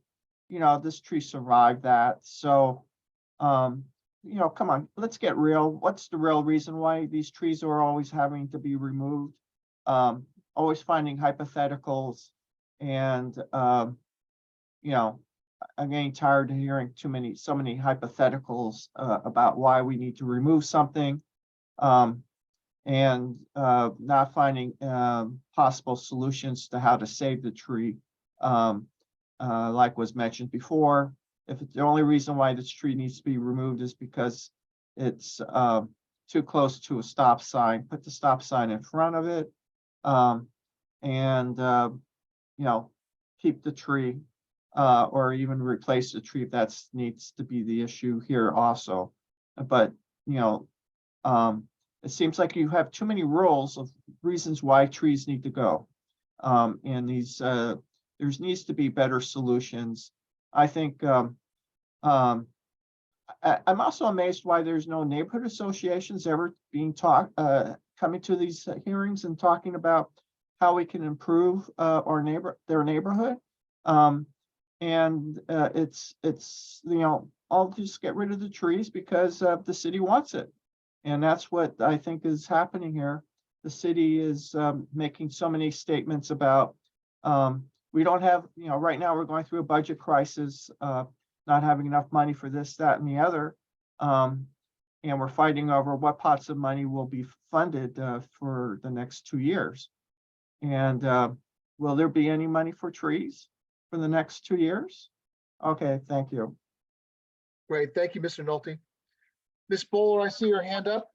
this tree survived that. So, come on, let's get real. What's the real reason why these trees are always having to be removed? Always finding hypotheticals. And, I'm getting tired of hearing so many hypotheticals about why we need to remove something, and not finding possible solutions to how to save the tree. Like was mentioned before, if the only reason why this tree needs to be removed is because it's too close to a stop sign, put the stop sign in front of it, and keep the tree, or even replace the tree if that needs to be the issue here also. But it seems like you have too many rules of reasons why trees need to go, and these there needs to be better solutions. I think I'm also amazed why there's no neighborhood associations ever being coming to these hearings and talking about how we can improve their neighborhood. And it's I'll just get rid of the trees because the city wants it. And that's what I think is happening here. The city is making so many statements about we don't have, right now we're going through a budget crisis, not having enough money for this, that, and the other. And we're fighting over what pots of money will be funded for the next 2 years. And will there be any money for trees for the next 2 years? Okay, thank you. Great, thank you, Mr. Nolte. Ms. Bowler, I see your hand up.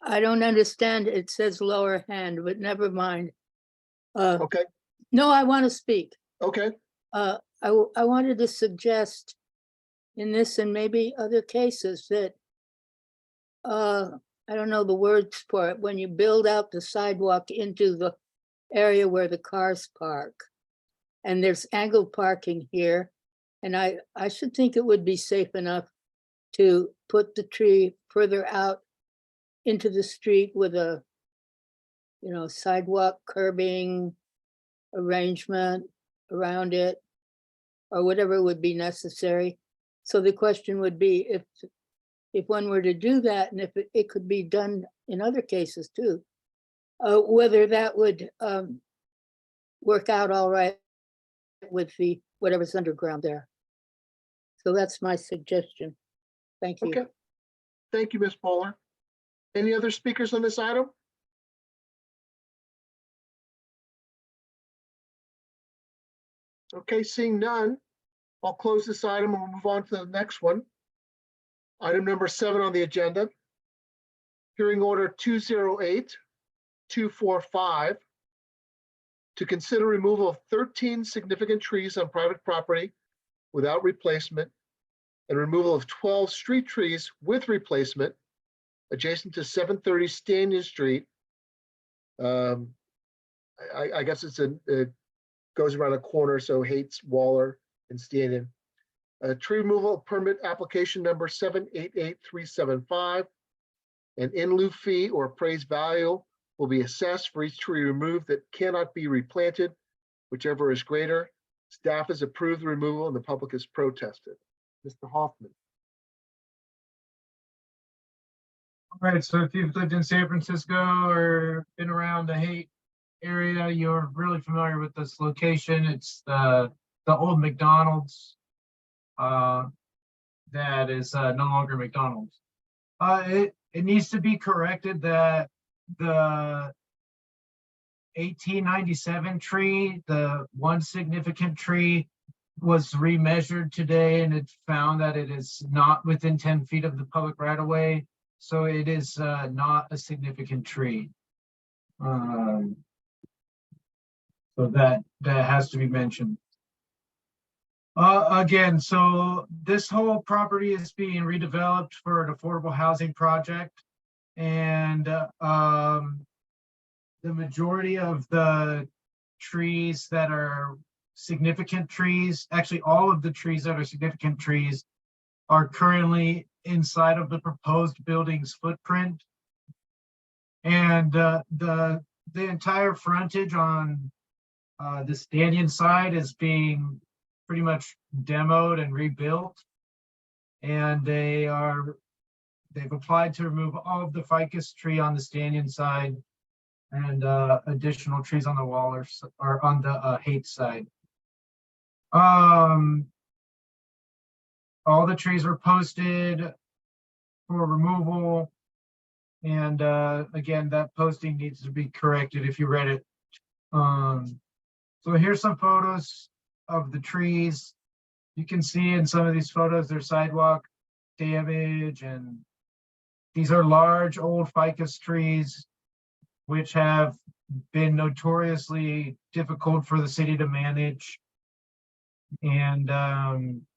I don't understand. It says lower hand, but never mind. Okay, No, I want to speak. okay. I wanted to suggest in this and maybe other cases that I don't know the words for it, when you build out the sidewalk into the area where the cars park, and there's angled parking here, and I should think it would be safe enough to put the tree further out into the street with a sidewalk curbing arrangement around it, or whatever would be necessary. So the question would be, if one were to do that, and if it could be done in other cases too, whether that would work out all right with the whatever's underground there. So that's my suggestion. Thank you. Okay. Thank you, Ms. Bowler. Any other speakers on this item? Okay, seeing none, I'll close this item and we'll move on to the next one. Item number 7 on the agenda. Hearing order 208-245 to consider removal of 13 significant trees on private property without replacement and removal of 12 street trees with replacement adjacent to 730 Stanton Street. I guess it goes around a corner, so Hates, Waller, and Stanton. Tree removal permit application number 788375. An in lieu fee or appraised value will be assessed for each tree removed that cannot be replanted, whichever is greater. Staff has approved the removal and the public has protested. Mr. Hoffman. All right, so if you've lived in San Francisco or been around the Haight area, you're really familiar with this location. It's the old McDonald's that is no longer McDonald's. It needs to be corrected that the 1897 tree, the one significant tree, was remeasured today and it found that it is not within 10 feet of the public right of way. So it is not a significant tree. So that has to be mentioned. Again, so this whole property is being redeveloped for an affordable housing project. And the majority of the trees that are significant trees, actually all of the trees that are significant trees, are currently inside of the proposed building's footprint. And the entire frontage on the Stanton side is being pretty much demoed and rebuilt. And they've applied to remove all of the ficus tree on the Stanton side and additional trees on the Waller or on the Haight side. All the trees were posted for removal. And again, that posting needs to be corrected if you read it. So here's some photos of the trees. You can see in some of these photos, there's sidewalk damage, and these are large old ficus trees, which have been notoriously difficult for the city to manage. And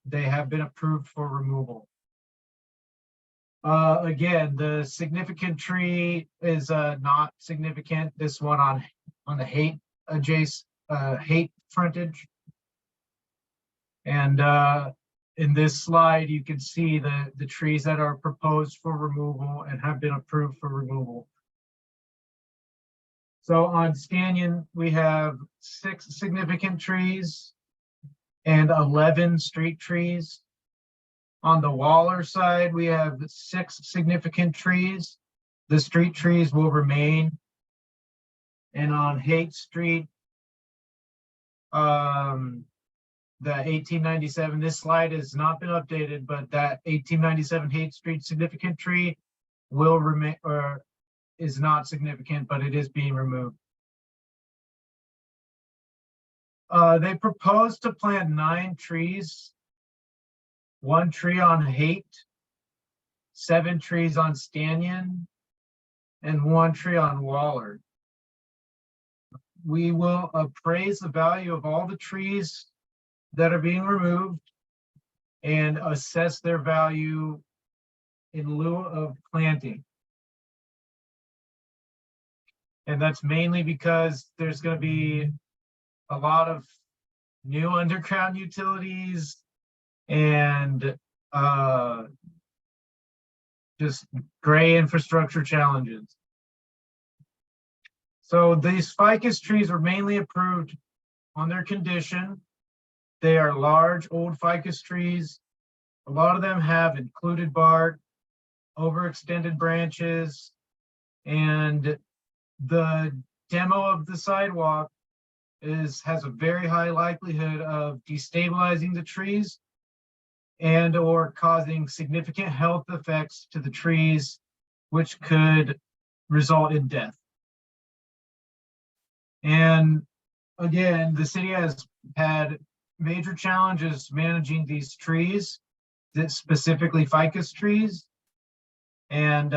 they have been approved for removal. Again, the significant tree is not significant. This one on the Haight adjacent Haight frontage. And in this slide, you can see the trees that are proposed for removal and have been approved for removal. So on Stanton, we have 6 significant trees and 11 street trees. On the Waller side, we have 6 significant trees. The street trees will remain. And on Haight Street, the 1897, this slide has not been updated, but that 1897 Haight Street significant tree will remain, or is not significant, but it is being removed. They proposed to plant 9 trees, 1 tree on Haight, 7 trees on Stanton, and 1 tree on Waller. We will appraise the value of all the trees that are being removed and assess their value in lieu of planting. And that's mainly because there's going to be a lot of new underground utilities and just gray infrastructure challenges. So these ficus trees are mainly approved on their condition. They are large old ficus trees. A lot of them have included bark, overextended branches, and The demo of the sidewalk has a very high likelihood of destabilizing the trees and or causing significant health effects to the trees, which could result in death. And again, the city has had major challenges managing these trees, that specifically ficus trees. And,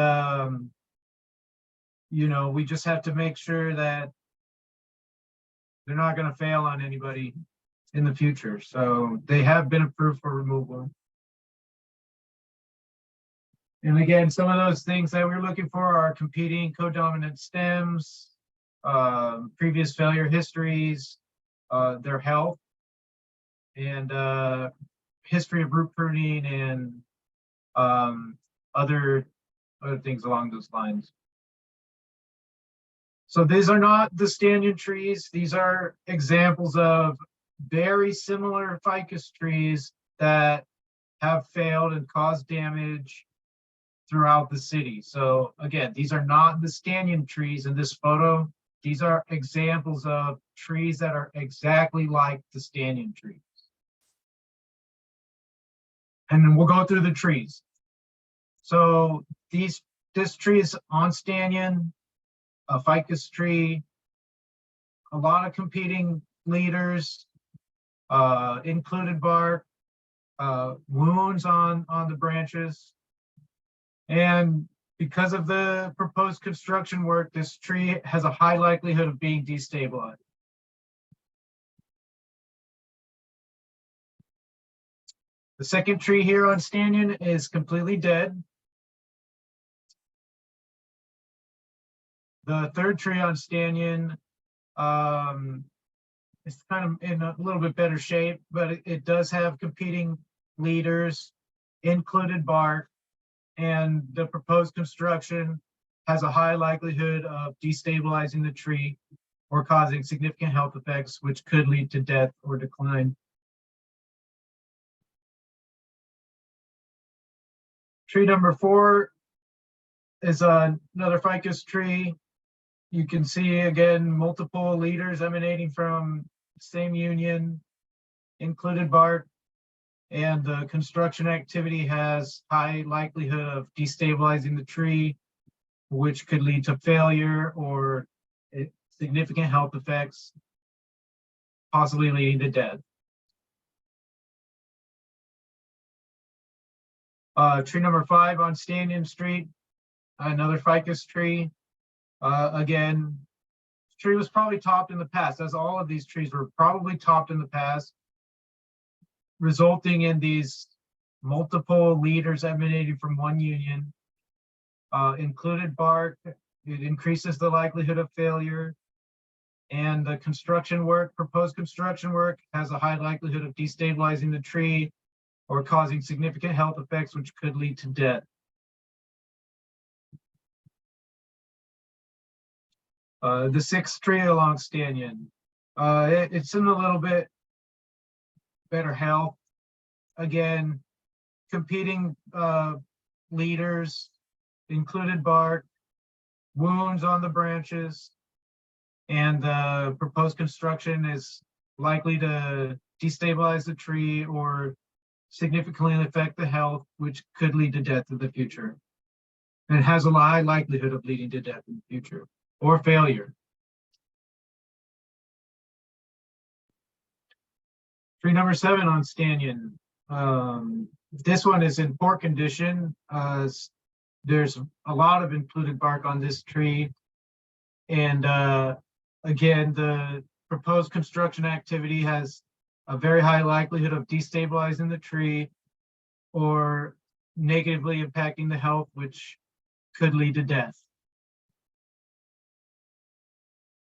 you know, we just have to make sure that they're not going to fail on anybody in the future. So they have been approved for removal. And again, some of those things that we're looking for are competing codominant stems, previous failure histories, their health, and history of root pruning and other things along those lines. So these are not the stanchion trees. These are examples of very similar ficus trees that have failed and caused damage throughout the city. So again, these are not the stanchion trees in this photo. These are examples of trees that are exactly like the stanchion trees. And then we'll go through the trees. So this tree is on stanchion, a ficus tree, a lot of competing leaders, included bark, wounds on the branches. And because of the proposed construction work, this tree has a high likelihood of being destabilized. The second tree here on stanchion is completely dead. The third tree on stanchion is kind of in a little bit better shape, but it does have competing leaders, included bark, and the proposed construction has a high likelihood of destabilizing the tree or causing significant health effects, which could lead to death or decline. Tree number 4 is another ficus tree. You can see again multiple leaders emanating from the same union, included bark, and the construction activity has high likelihood of destabilizing the tree, which could lead to failure or significant health effects, possibly leading to death. Tree number 5 on Stanchion Street, another ficus tree. Again, this tree was probably topped in the past, as all of these trees were probably topped in the past, resulting in these multiple leaders emanating from one union. Included bark, it increases the likelihood of failure. And the construction work, proposed construction work, has a high likelihood of destabilizing the tree or causing significant health effects, which could lead to death. The 6th tree along Stanchion, it's in a little bit better health. Again, competing leaders, included bark, wounds on the branches, and the proposed construction is likely to destabilize the tree or significantly affect the health, which could lead to death in the future. And it has a high likelihood of leading to death in the future or failure. Tree number 7 on Stanchion. This one is in poor condition. There's a lot of included bark on this tree. And again, the proposed construction activity has a very high likelihood of destabilizing the tree or negatively impacting the health, which could lead to death.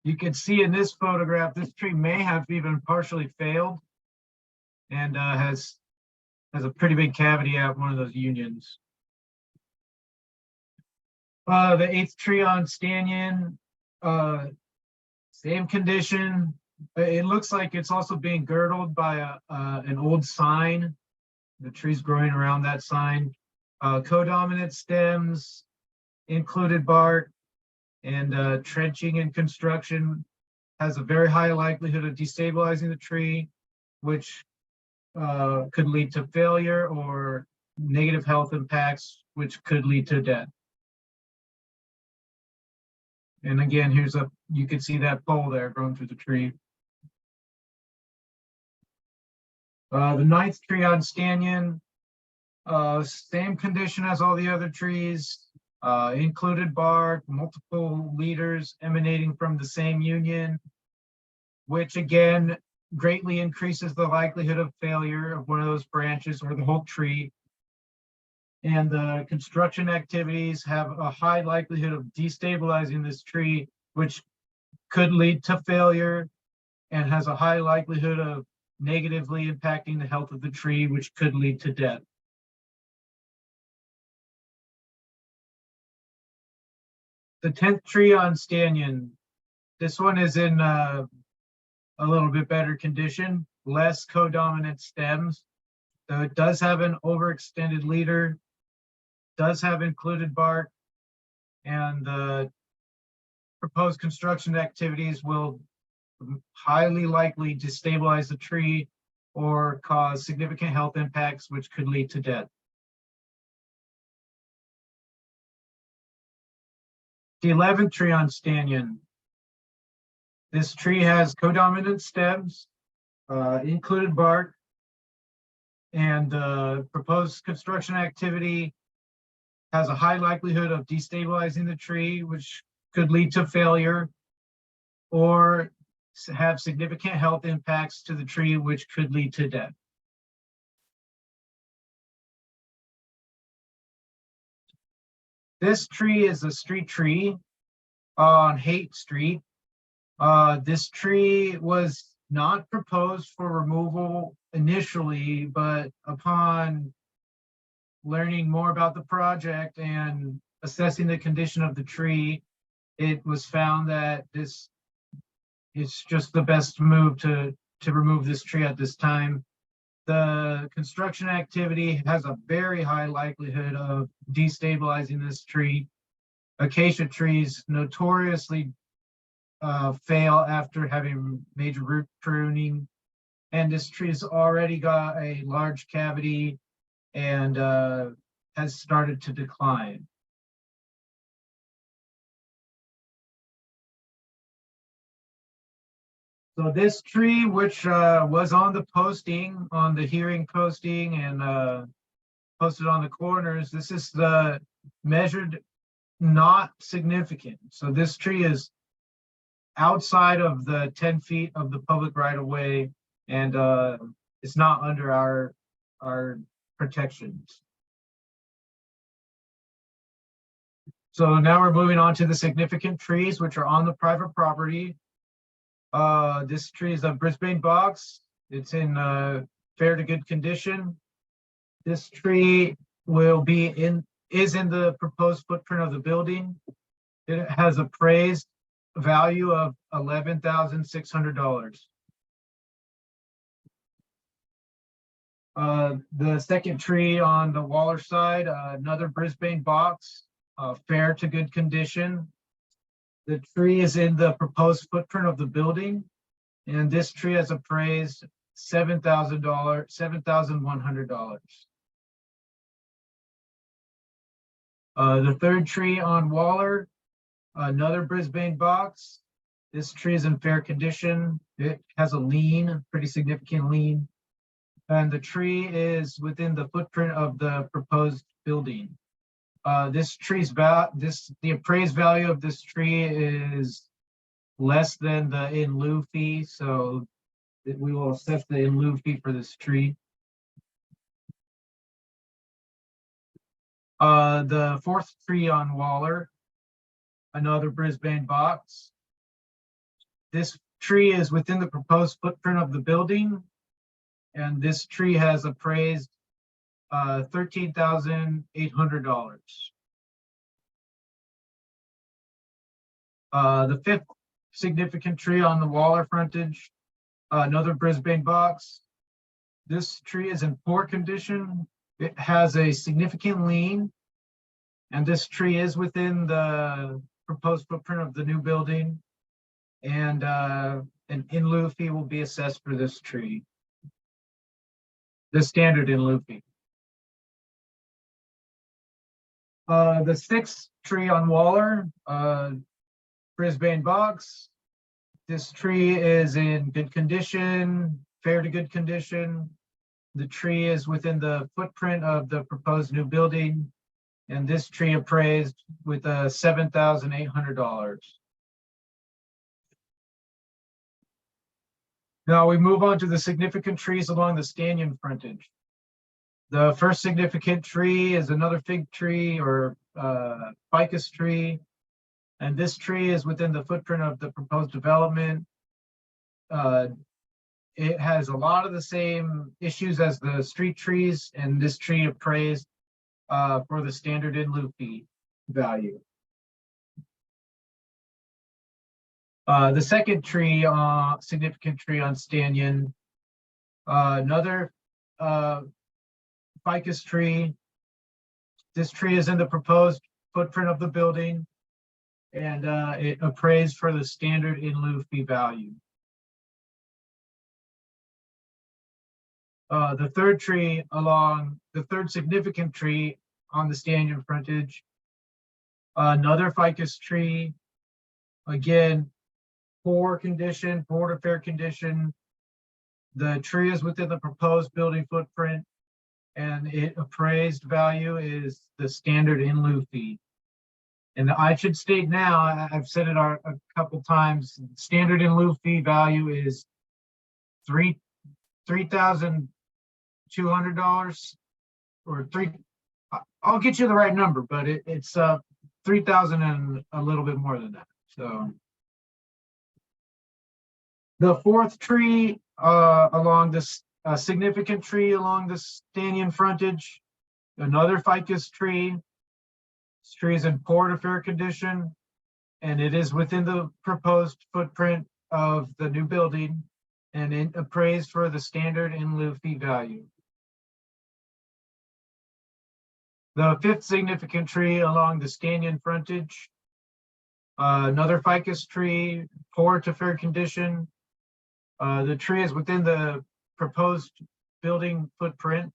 You can see in this photograph, this tree may have even partially failed and has a pretty big cavity at one of those unions. The 8th tree on Stanchion, same condition. It looks like it's also being girdled by an old sign. The tree's growing around that sign. Codominant stems, included bark, And trenching and construction has a very high likelihood of destabilizing the tree, which could lead to failure or negative health impacts, which could lead to death. And again, you can see that pole there growing through the tree. The 9th tree on Stanyan, same condition as all the other trees, included bark, multiple leaders emanating from the same union, which again greatly increases the likelihood of failure of one of those branches or the whole tree. And the construction activities have a high likelihood of destabilizing this tree, which could lead to failure and has a high likelihood of negatively impacting the health of the tree, which could lead to death. The 10th tree on Stanyan, this one is in a little bit better condition, less codominant stems. So it does have an overextended leader, does have included bark, and the proposed construction activities will highly likely destabilize the tree or cause significant health impacts, which could lead to death. The 11th tree on Stanyan. This tree has codominant stems, included bark, and proposed construction activity has a high likelihood of destabilizing the tree, which could lead to failure or have significant health impacts to the tree, which could lead to death. This tree is a street tree on Haight Street. This tree was not proposed for removal initially, but upon learning more about the project and assessing the condition of the tree, it was found that this is just the best move to remove this tree at this time. The construction activity has a very high likelihood of destabilizing this tree. Acacia trees notoriously fail after having major root pruning, and this tree has already got a large cavity and has started to decline. So this tree, which was on the posting, on the hearing posting and posted on the corners, this is the measured not significant. So this tree is outside of the 10 feet of the public right of way, and it's not under our protections. So now we're moving on to the significant trees, which are on the private property. This tree is a Brisbane box. It's in fair to good condition. This tree is in the proposed footprint of the building. It has appraised value of $11,600. The second tree on the Waller side, another Brisbane box, fair to good condition. The tree is in the proposed footprint of the building, and this tree has appraised $7,100. The third tree on Waller, another Brisbane box. This tree is in fair condition. It has a lean, pretty significant lean, and the tree is within the footprint of the proposed building. The appraised value of this tree is less than the in lieu fee, so we will assess the in lieu fee for this tree. The fourth tree on Waller, another Brisbane box. This tree is within the proposed footprint of the building, and this tree has appraised $13,800. The fifth significant tree on the Waller frontage, another Brisbane box. This tree is in poor condition. It has a significant lean, and this tree is within the proposed footprint of the new building. And an in lieu fee will be assessed for this tree. The standard in lieu fee. The sixth tree on Waller, Brisbane box. This tree is in good condition, fair to good condition. The tree is within the footprint of the proposed new building. And this tree appraised with $7,800. Now we move on to the significant trees along the Stannion frontage. The first significant tree is another fig tree or ficus tree. And this tree is within the footprint of the proposed development. It has a lot of the same issues as the street trees, and this tree appraised for the standard in lieu fee value. The second tree, significant tree on Stannion, another ficus tree. This tree is in the proposed footprint of the building, and it appraised for the standard in lieu fee value. The third tree along the third significant tree on the Stannion frontage, another ficus tree, again, poor condition, poor to fair condition. The tree is within the proposed building footprint, and it appraised value is the standard in lieu fee. And I should state now, I've said it a couple times, standard in lieu fee value is $3,200 or I'll get you the right number, but it's 3,000 and a little bit more than that. So the fourth tree along this significant tree along the Stannion frontage, another ficus tree. This tree is in poor to fair condition, and it is within the proposed footprint of the new building, and it appraised for the standard in lieu fee value. The fifth significant tree along the Stannion frontage, another ficus tree, poor to fair condition. The tree is within the proposed building footprint,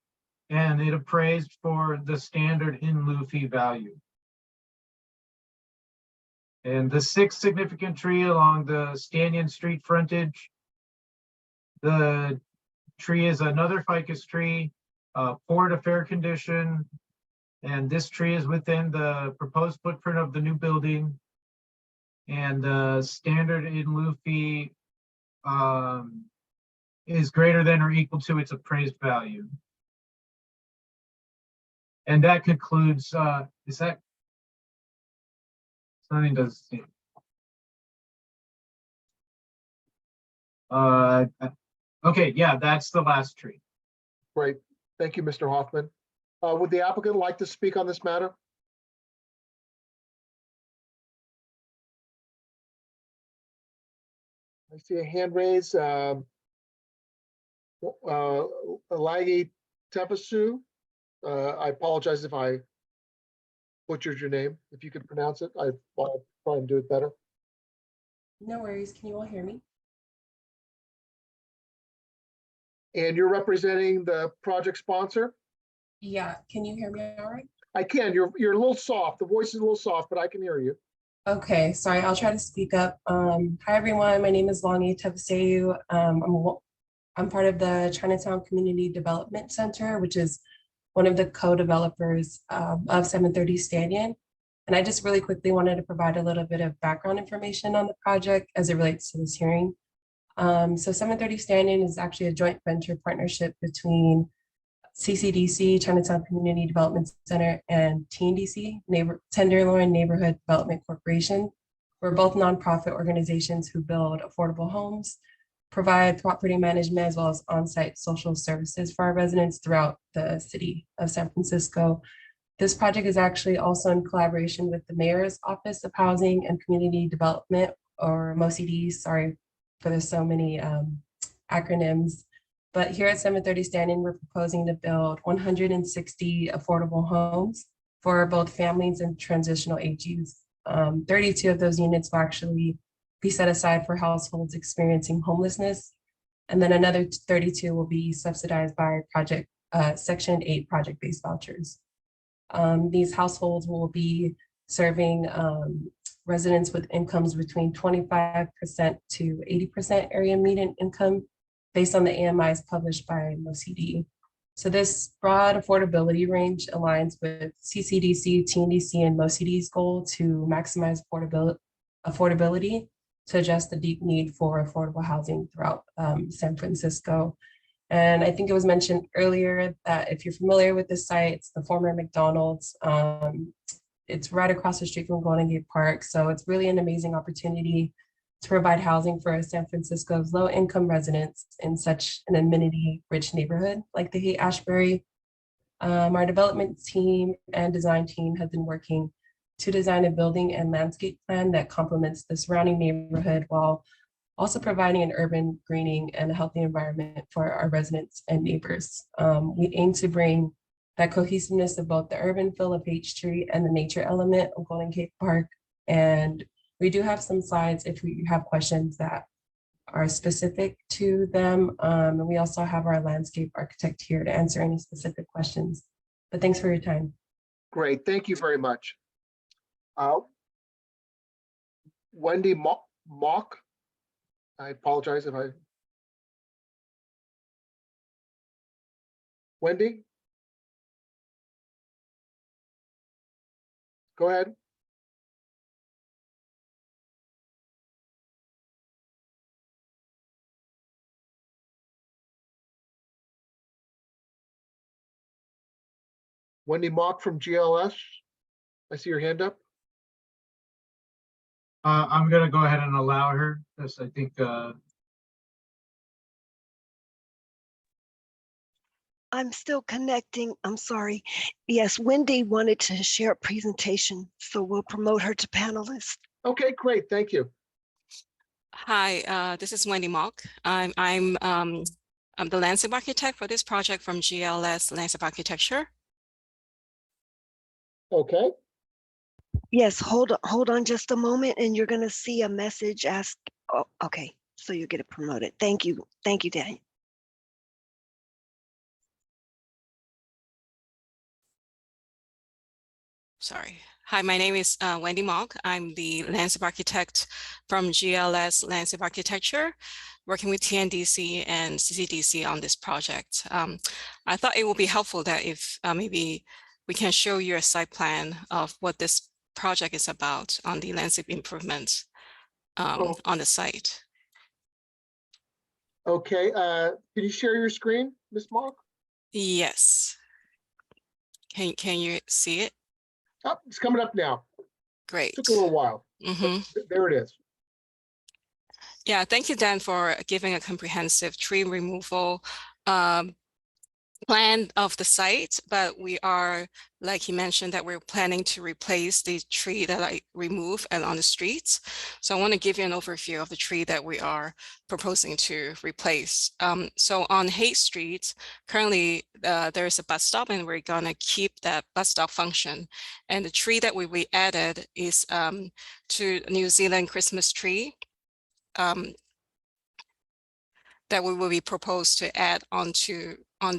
and it appraised for the standard in lieu fee value. And the sixth significant tree along the Stannion Street frontage, the tree is another ficus tree, poor to fair condition, and this tree is within the proposed footprint of the new building, and the standard in lieu fee is greater than or equal to its appraised value. And that concludes, is that? Something doesn't seem. Okay, yeah, that's the last tree. Great. Thank you, Mr. Hoffman. Would the applicant like to speak on this matter? I see a hand raised. Alagi Tepasu. I apologize if I butchered your name. If you could pronounce it, I'll try and do it better. No worries. Can you all hear me? And you're representing the project sponsor? Yeah. Can you hear me all right? I can. You're a little soft. The voice is a little soft, but I can hear you. Okay. Sorry. I'll try to speak up. Hi, everyone. My name is Longi Tevseu. I'm part of the Chinatown Community Development Center, which is one of the co-developers of 730 Stannion. And I just really quickly wanted to provide a little bit of background information on the project as it relates to this hearing. So 730 Stannion is actually a joint venture partnership between CCDC, Chinatown Community Development Center, and TNDC, Tenderloin Neighborhood Development Corporation. We're both nonprofit organizations who build affordable homes, provide property management, as well as on-site social services for our residents throughout the city of San Francisco. This project is actually also in collaboration with the Mayor's Office of Housing and Community Development, or MOCD. Sorry for there's so many acronyms. But here at 730 Stannion, we're proposing to build 160 affordable homes for both families and transitional age youth. 32 of those units will actually be set aside for households experiencing homelessness. And then another 32 will be subsidized by project Section 8 project-based vouchers. These households will be serving residents with incomes between 25% to 80% area median income based on the AMIs published by MoCD. So this broad affordability range aligns with CCDC, TNDC, and MoCD's goal to maximize affordability to address the deep need for affordable housing throughout San Francisco. And I think it was mentioned earlier that if you're familiar with this site, it's the former McDonald's. It's right across the street from Golden Gate Park. So it's really an amazing opportunity to provide housing for San Francisco's low-income residents in such an amenity-rich neighborhood like the Haight-Ashbury. Our development team and design team have been working to design a building and landscape plan that complements the surrounding neighborhood while also providing an urban greening and a healthy environment for our residents and neighbors. We aim to bring that cohesiveness of both the urban feel of H Street and the nature element of Golden Gate Park. And we do have some slides if you have questions that are specific to them. And we also have our landscape architect here to answer any specific questions. But thanks for your time. Great, thank you very much. Wendy Mock, I apologize if I. Wendy? Go ahead. Wendy Mock from GLS. I see your hand up. I'm gonna go ahead and allow her, because I think, I'm still connecting. I'm sorry. Yes, Wendy wanted to share a presentation, so we'll promote her to panelist. Okay, great, thank you. Hi, this is Wendy Mock. I'm the landscape architect for this project from GLS Landscape Architecture. Okay, Yes, hold on just a moment, and you're gonna see a message ask. Oh, okay, so you get it promoted. Thank you, Daniel. Sorry. Hi, my name is Wendy Mock. I'm the landscape architect from GLS Landscape Architecture, working with TNDC and CCDC on this project. I thought it would be helpful that if maybe we can show you a site plan of what this project is about on the landscape improvements on the site. okay. Can you share your screen, Ms. Mock? Yes. Can you see it? Oh, it's coming up now. Great. Took a little while. Mhm. But there it is. Yeah, thank you, Dan, for giving a comprehensive tree removal plan of the site, but we are, like he mentioned, that we're planning to replace the tree that I removed and on the streets. So I want to give you an overview of the tree that we are proposing to replace. So on Haight Street, currently there's a bus stop, and we're gonna keep that bus stop function. And the tree that we added is to New Zealand Christmas tree. That we will be proposed to add onto on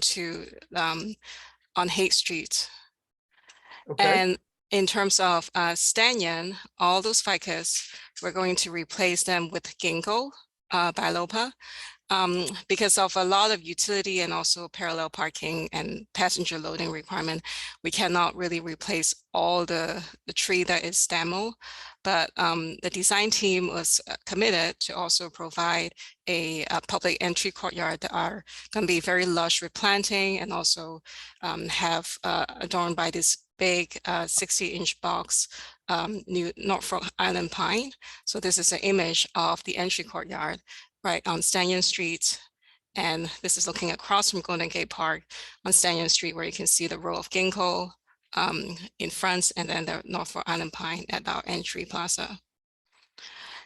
Haight Street. Okay, And in terms of Stanyan, all those ficus, we're going to replace them with ginkgo biloba. Because of a lot of utility and also parallel parking and passenger loading requirement, we cannot really replace all the tree that is demo. But the design team was committed to also provide a public entry courtyard that are going to be very lush with planting, and also have adorned by this big 60-inch box new Norfolk Island pine. So this is an image of the entry courtyard right on Stanyan Street. And this is looking across from Golden Gate Park on Stanyan Street, where you can see the row of ginkgo in front, and then the Norfolk Island pine at our entry plaza.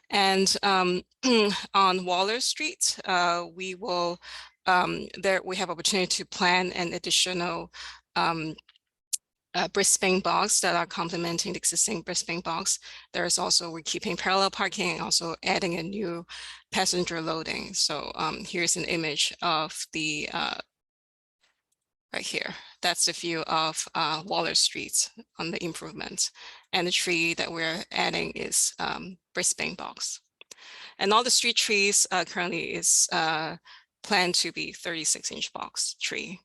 And on Waller Street, we will, we have opportunity to plan an additional Brisbane box that are complementing the existing Brisbane box. There's also, we're keeping parallel parking and also adding a new passenger loading. So here's an image of the right here. That's the view of Waller Street on the improvements. And the tree that we're adding is Brisbane box. And all the street trees currently is planned to be 36-inch box tree.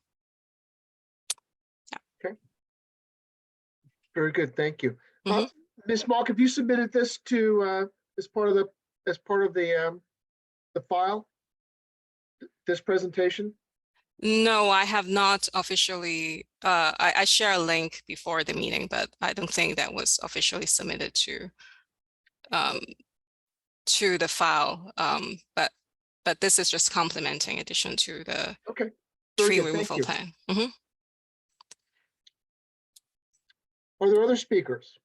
Very good, thank you. Mhm. Ms. Mock, have you submitted this to as part of the file? This presentation? No, I have not officially, I share a link before the meeting, but I don't think that was officially submitted to the file. But this is just complementing addition to the Okay. Very tree good, thank removal you. plan. Mhm. Are there other speakers?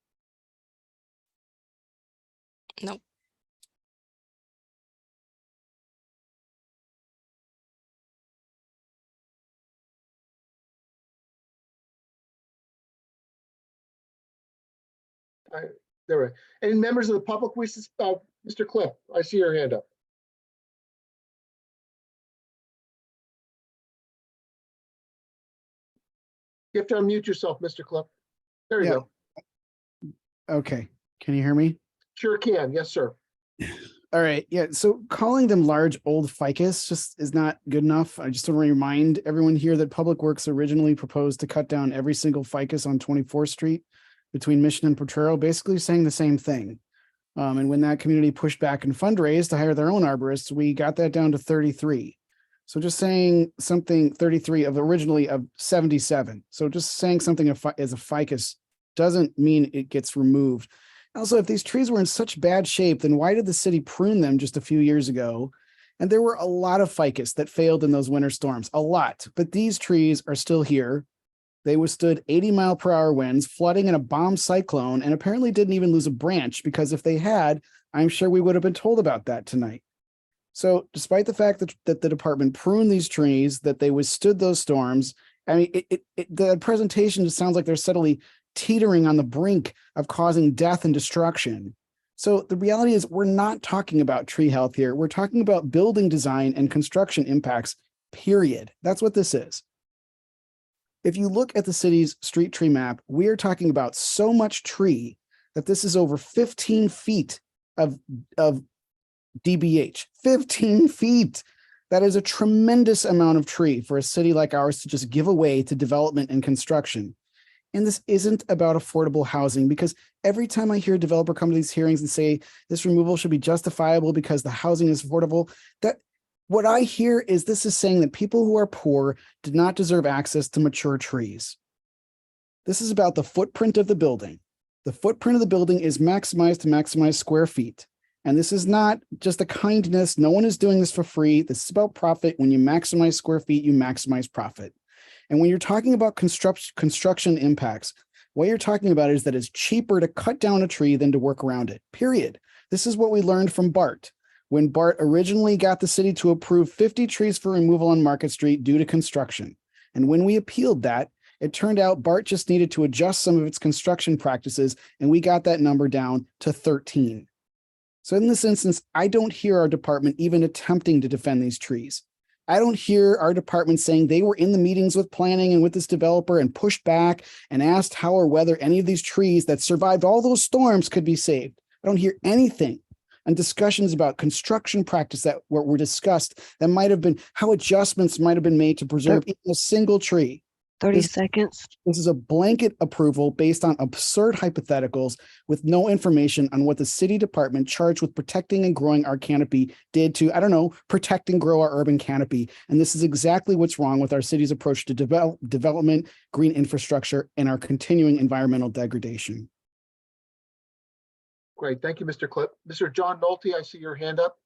Nope. There are any members of the public? Mr. Cliff, I see your hand up. You have to unmute yourself, Mr. Cliff. There you Yeah. go. Okay, can you hear me? Sure can. Yes, sir. All right, yeah, so calling them large old ficus just is not good enough. I just want to remind everyone here that Public Works originally proposed to cut down every single ficus on 24th Street between Mission and Potrero, basically saying the same thing. And when that community pushed back and fundraised to hire their own arborists, we got that down to 33. So just saying something 33 of originally of 77. So just saying something as a ficus doesn't mean it gets removed. Also, if these trees were in such bad shape, then why did the city prune them just a few years ago? And there were a lot of ficus that failed in those winter storms, a lot. But these trees are still here. They withstood 80-mile-per-hour winds, flooding in a bomb cyclone, and apparently didn't even lose a branch, because if they had, I'm sure we would have been told about that tonight. So despite the fact that the department pruned these trees, that they withstood those storms, I mean, the presentation just sounds like they're subtly teetering on the brink of causing death and destruction. So the reality is we're not talking about tree health here. We're talking about building design and construction impacts, period. That's what this is. If you look at the city's street tree map, we are talking about so much tree that this is over 15 feet of DBH, 15 feet. That is a tremendous amount of tree for a city like ours to just give away to development and construction. And this isn't about affordable housing, because every time I hear a developer come to these hearings and say this removal should be justifiable because the housing is affordable, that what I hear is this is saying that people who are poor did not deserve access to mature trees. This is about the footprint of the building. The footprint of the building is maximized to maximize square feet. And this is not just a kindness. No one is doing this for free. This is about profit. When you maximize square feet, you maximize profit. And when you're talking about construction impacts, what you're talking about is that it's cheaper to cut down a tree than to work around it, period. This is what we learned from BART. When BART originally got the city to approve 50 trees for removal on Market Street due to construction. And when we appealed that, it turned out BART just needed to adjust some of its construction practices, and we got that number down to 13. So in this instance, I don't hear our department even attempting to defend these trees. I don't hear our department saying they were in the meetings with planning and with this developer and pushed back and asked how or whether any of these trees that survived all those storms could be saved. I don't hear anything. And discussions about construction practice that were discussed that might have been how adjustments might have been made to preserve even a single tree. 30 seconds. This is a blanket approval based on absurd hypotheticals with no information on what the city department charged with protecting and growing our canopy did to, I don't know, protect and grow our urban canopy. And this is exactly what's wrong with our city's approach to development, green infrastructure, and our continuing environmental degradation. Great. Thank you, Mr. Clip. Mr. John Nolte, I see your hand up.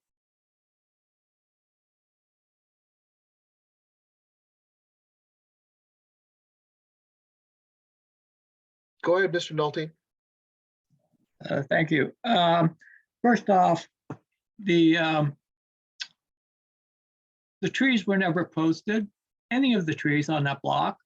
Go ahead, Mr. Nolte. Thank you. First off, the trees were never posted, any of the trees on that block.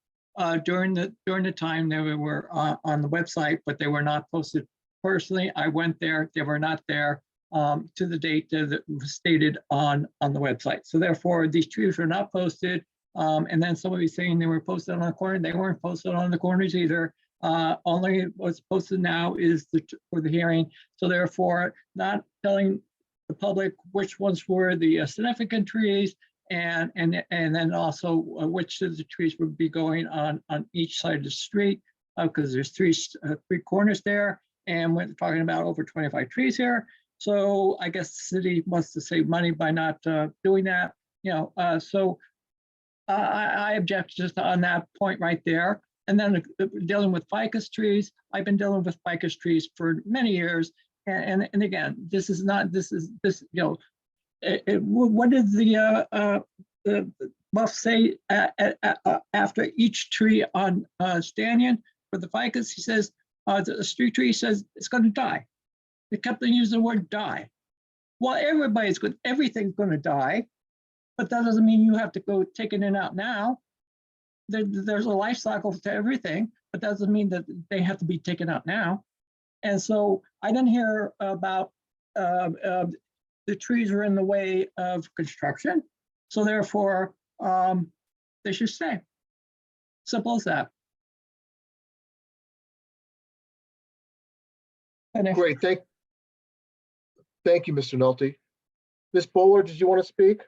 during the time they were on the website, but they were not posted personally. I went there, they were not there to the date that was stated on the website. So therefore, these trees were not posted. And then somebody saying they were posted on the corner, they weren't posted on the corners either. Only what's posted now is for the hearing. So therefore, not telling the public which ones were the significant trees and then also which of the trees would be going on each side of the street, because there's three corners there, and we're talking about over 25 trees here. So I guess the city wants to save money by not doing that, so I object just on that point right there. And then dealing with ficus trees, I've been dealing with ficus trees for many years. And again, this, what did the buff say after each tree on Stanion for the ficus? He says, the street tree says it's going to die. They kept on using the word die. Well, everything's going to die, but that doesn't mean you have to go take it in out now. There's a life cycle to everything, but that doesn't mean that they have to be taken out now. And so I didn't hear about the trees are in the way of construction. So therefore, they should stay. Simple as that. Great, thank you, Mr. Nolte. Ms. Bowler, did you want to speak?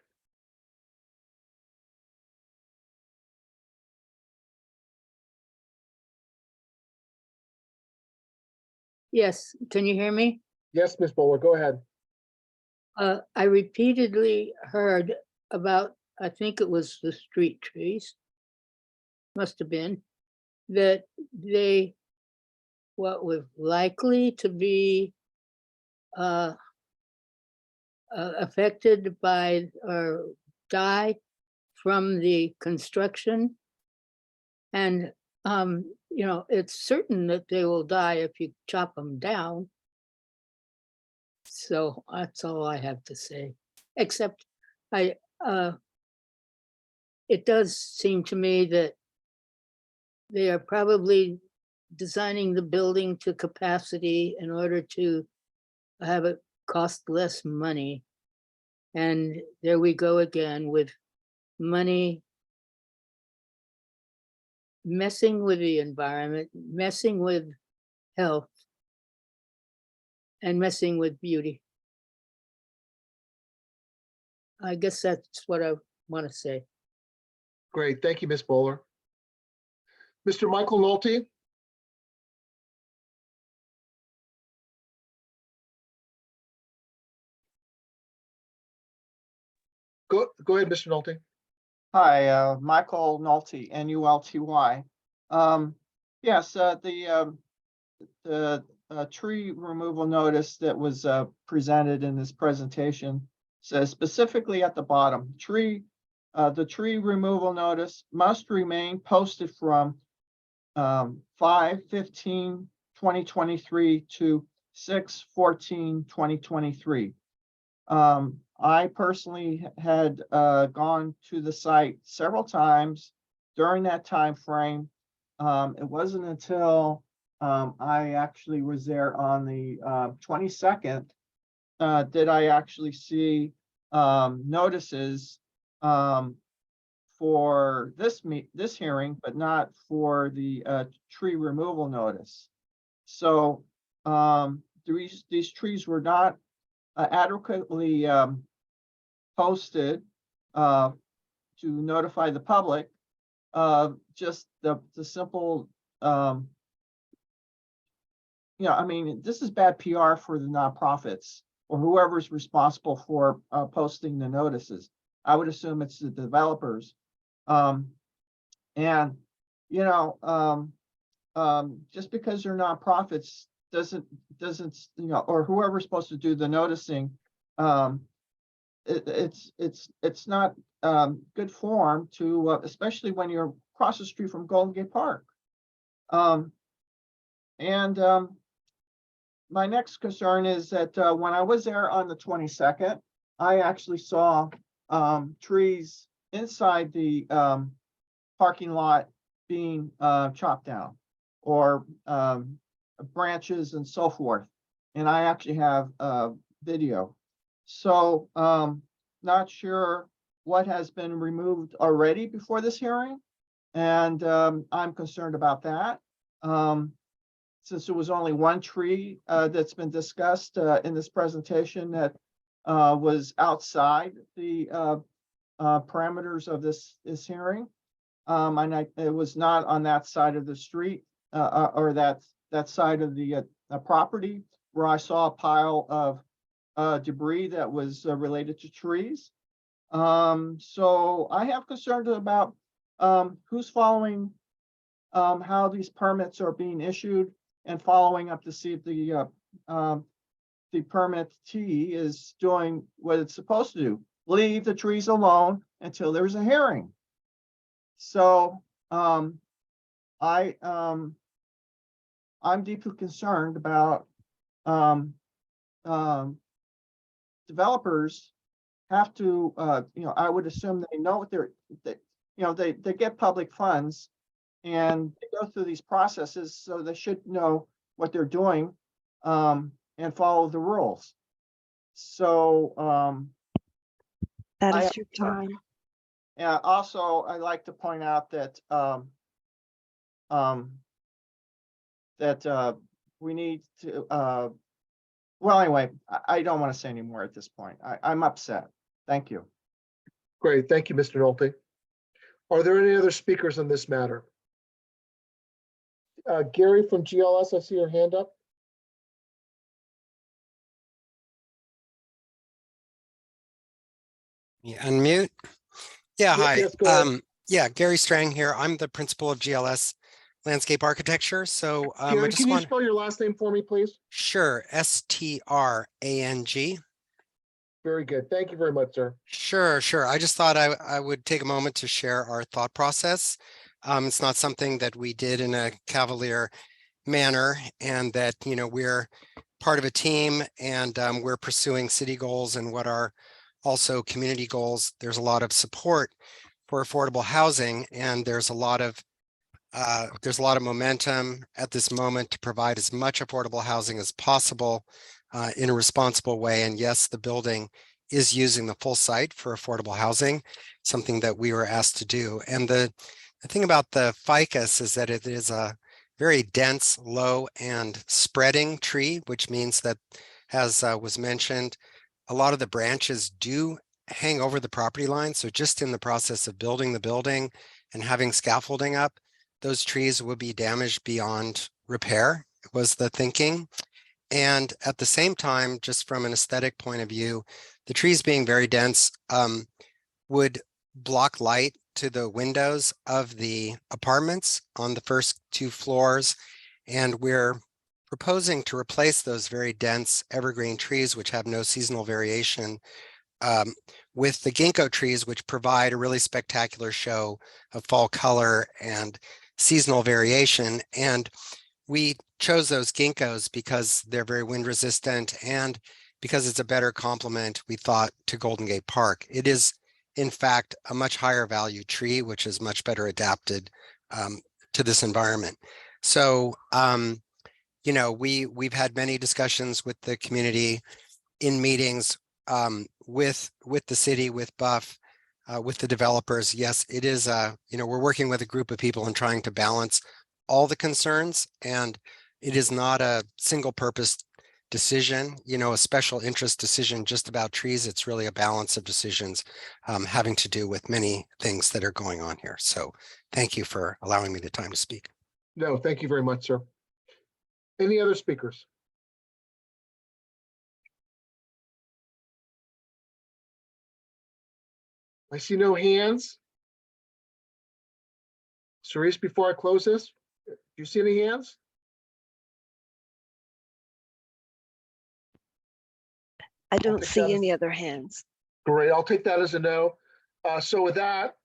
Yes, can you hear me? Yes, Ms. Bowler, go ahead. I repeatedly heard about, I think it was the street trees, must have been, that they, what were likely to be affected by or die from the construction. And it's certain that they will die if you chop them down. So that's all I have to say, except it does seem to me that they are probably designing the building to capacity in order to have it cost less money. And there we go again with money messing with the environment, messing with health, and messing with beauty. I guess that's what I want to say. Great, thank you, Ms. Bowler. Mr. Michael Nolte? Go ahead, Mr. Nolte. Hi, Michael Nolte, N-U-L-T-Y. Yes, the tree removal notice that was presented in this presentation says specifically at the bottom, the tree removal notice must remain posted from 5/15/2023 to 6/14/2023. I personally had gone to the site several times during that time frame. It wasn't until I actually was there on the 22nd did I actually see notices for this hearing, but not for the tree removal notice. So these trees were not adequately posted to notify the public. Just the simple, I mean, this is bad PR for the nonprofits or whoever's responsible for posting the notices. I would assume it's the developers. Just because they're nonprofits doesn't, or whoever's supposed to do the noticing, it's not good form to, especially when you're across the street from Golden Gate Park. My next concern is that when I was there on the 22nd, I actually saw trees inside the parking lot being chopped down, or branches and so forth. And I actually have video. So not sure what has been removed already before this hearing. And I'm concerned about that. Since there was only one tree that's been discussed in this presentation that was outside the parameters of this hearing. And it was not on that side of the street or that side of the property where I saw a pile of debris that was related to trees. So I have concerns about who's following how these permits are being issued and following up to see if the permittee is doing what it's supposed to do. Leave the trees alone until there's a hearing. So I'm deeply concerned about developers have to, I would assume they know what they get public funds and they go through these processes, so they should know what they're doing and follow the rules. So That I is your time. yeah, also, I'd like to point out that we need to well, anyway, I don't want to say any more at this point. I'm upset. Thank you. Great, thank you, Mr. Nolte. Are there any other speakers on this matter? Gary from GLS, I see your hand up. Unmute. Yeah, hi. Yes, go ahead. Yeah, Gary Strang here. I'm the principal of GLS Landscape Architecture. So I Gary, just can you want, spell your last name for me, please? sure, STRANG. Very good. Thank you very much, sir. Sure. I just thought I would take a moment to share our thought process. It's not something that we did in a cavalier manner, and that, we're part of a team, and we're pursuing city goals and what are also community goals. There's a lot of support for affordable housing, and there's a lot of momentum at this moment to provide as much affordable housing as possible in a responsible way. And yes, the building is using the full site for affordable housing, something that we were asked to do. And the thing about the ficus is that it is a very dense, low and spreading tree, which means that, as was mentioned, a lot of the branches do hang over the property line. So just in the process of building the building and having scaffolding up, those trees would be damaged beyond repair, was the thinking. And at the same time, just from an aesthetic point of view, the trees being very dense would block light to the windows of the apartments on the first 2 floors. And we're proposing to replace those very dense evergreen trees, which have no seasonal variation, with the ginkgo trees, which provide a really spectacular show of fall color and seasonal variation. And we chose those ginkgos because they're very wind resistant and because it's a better complement, we thought, to Golden Gate Park. It is, in fact, a much higher value tree, which is much better adapted to this environment. So, we've had many discussions with the community in meetings with the city, with Buff, with the developers. Yes, it is, we're working with a group of people and trying to balance all the concerns, and it is not a single purpose decision, a special interest decision just about trees. It's really a balance of decisions having to do with many things that are going on here. So thank you for allowing me the time to speak. No, thank you very much, sir. Any other speakers? I see no hands. Cerise, before I close this, do you see any hands? I don't take see that as- any other hands. Great, I'll take that as a no. So with that,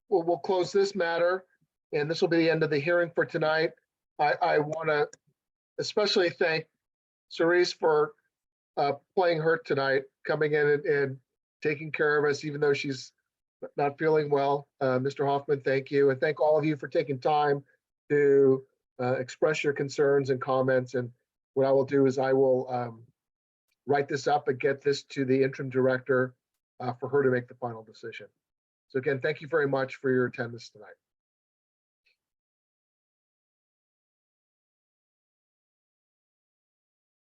we'll close this matter, and this will be the end of the hearing for tonight. I want to especially thank Cerise for playing hurt tonight, coming in and taking care of us, even though she's not feeling well. Mr. Hoffman, thank you. And thank all of you for taking time to express your concerns and comments. And what I will do is I will write this up and get this to the interim director for her to make the final decision. So again, thank you very much for your attendance tonight.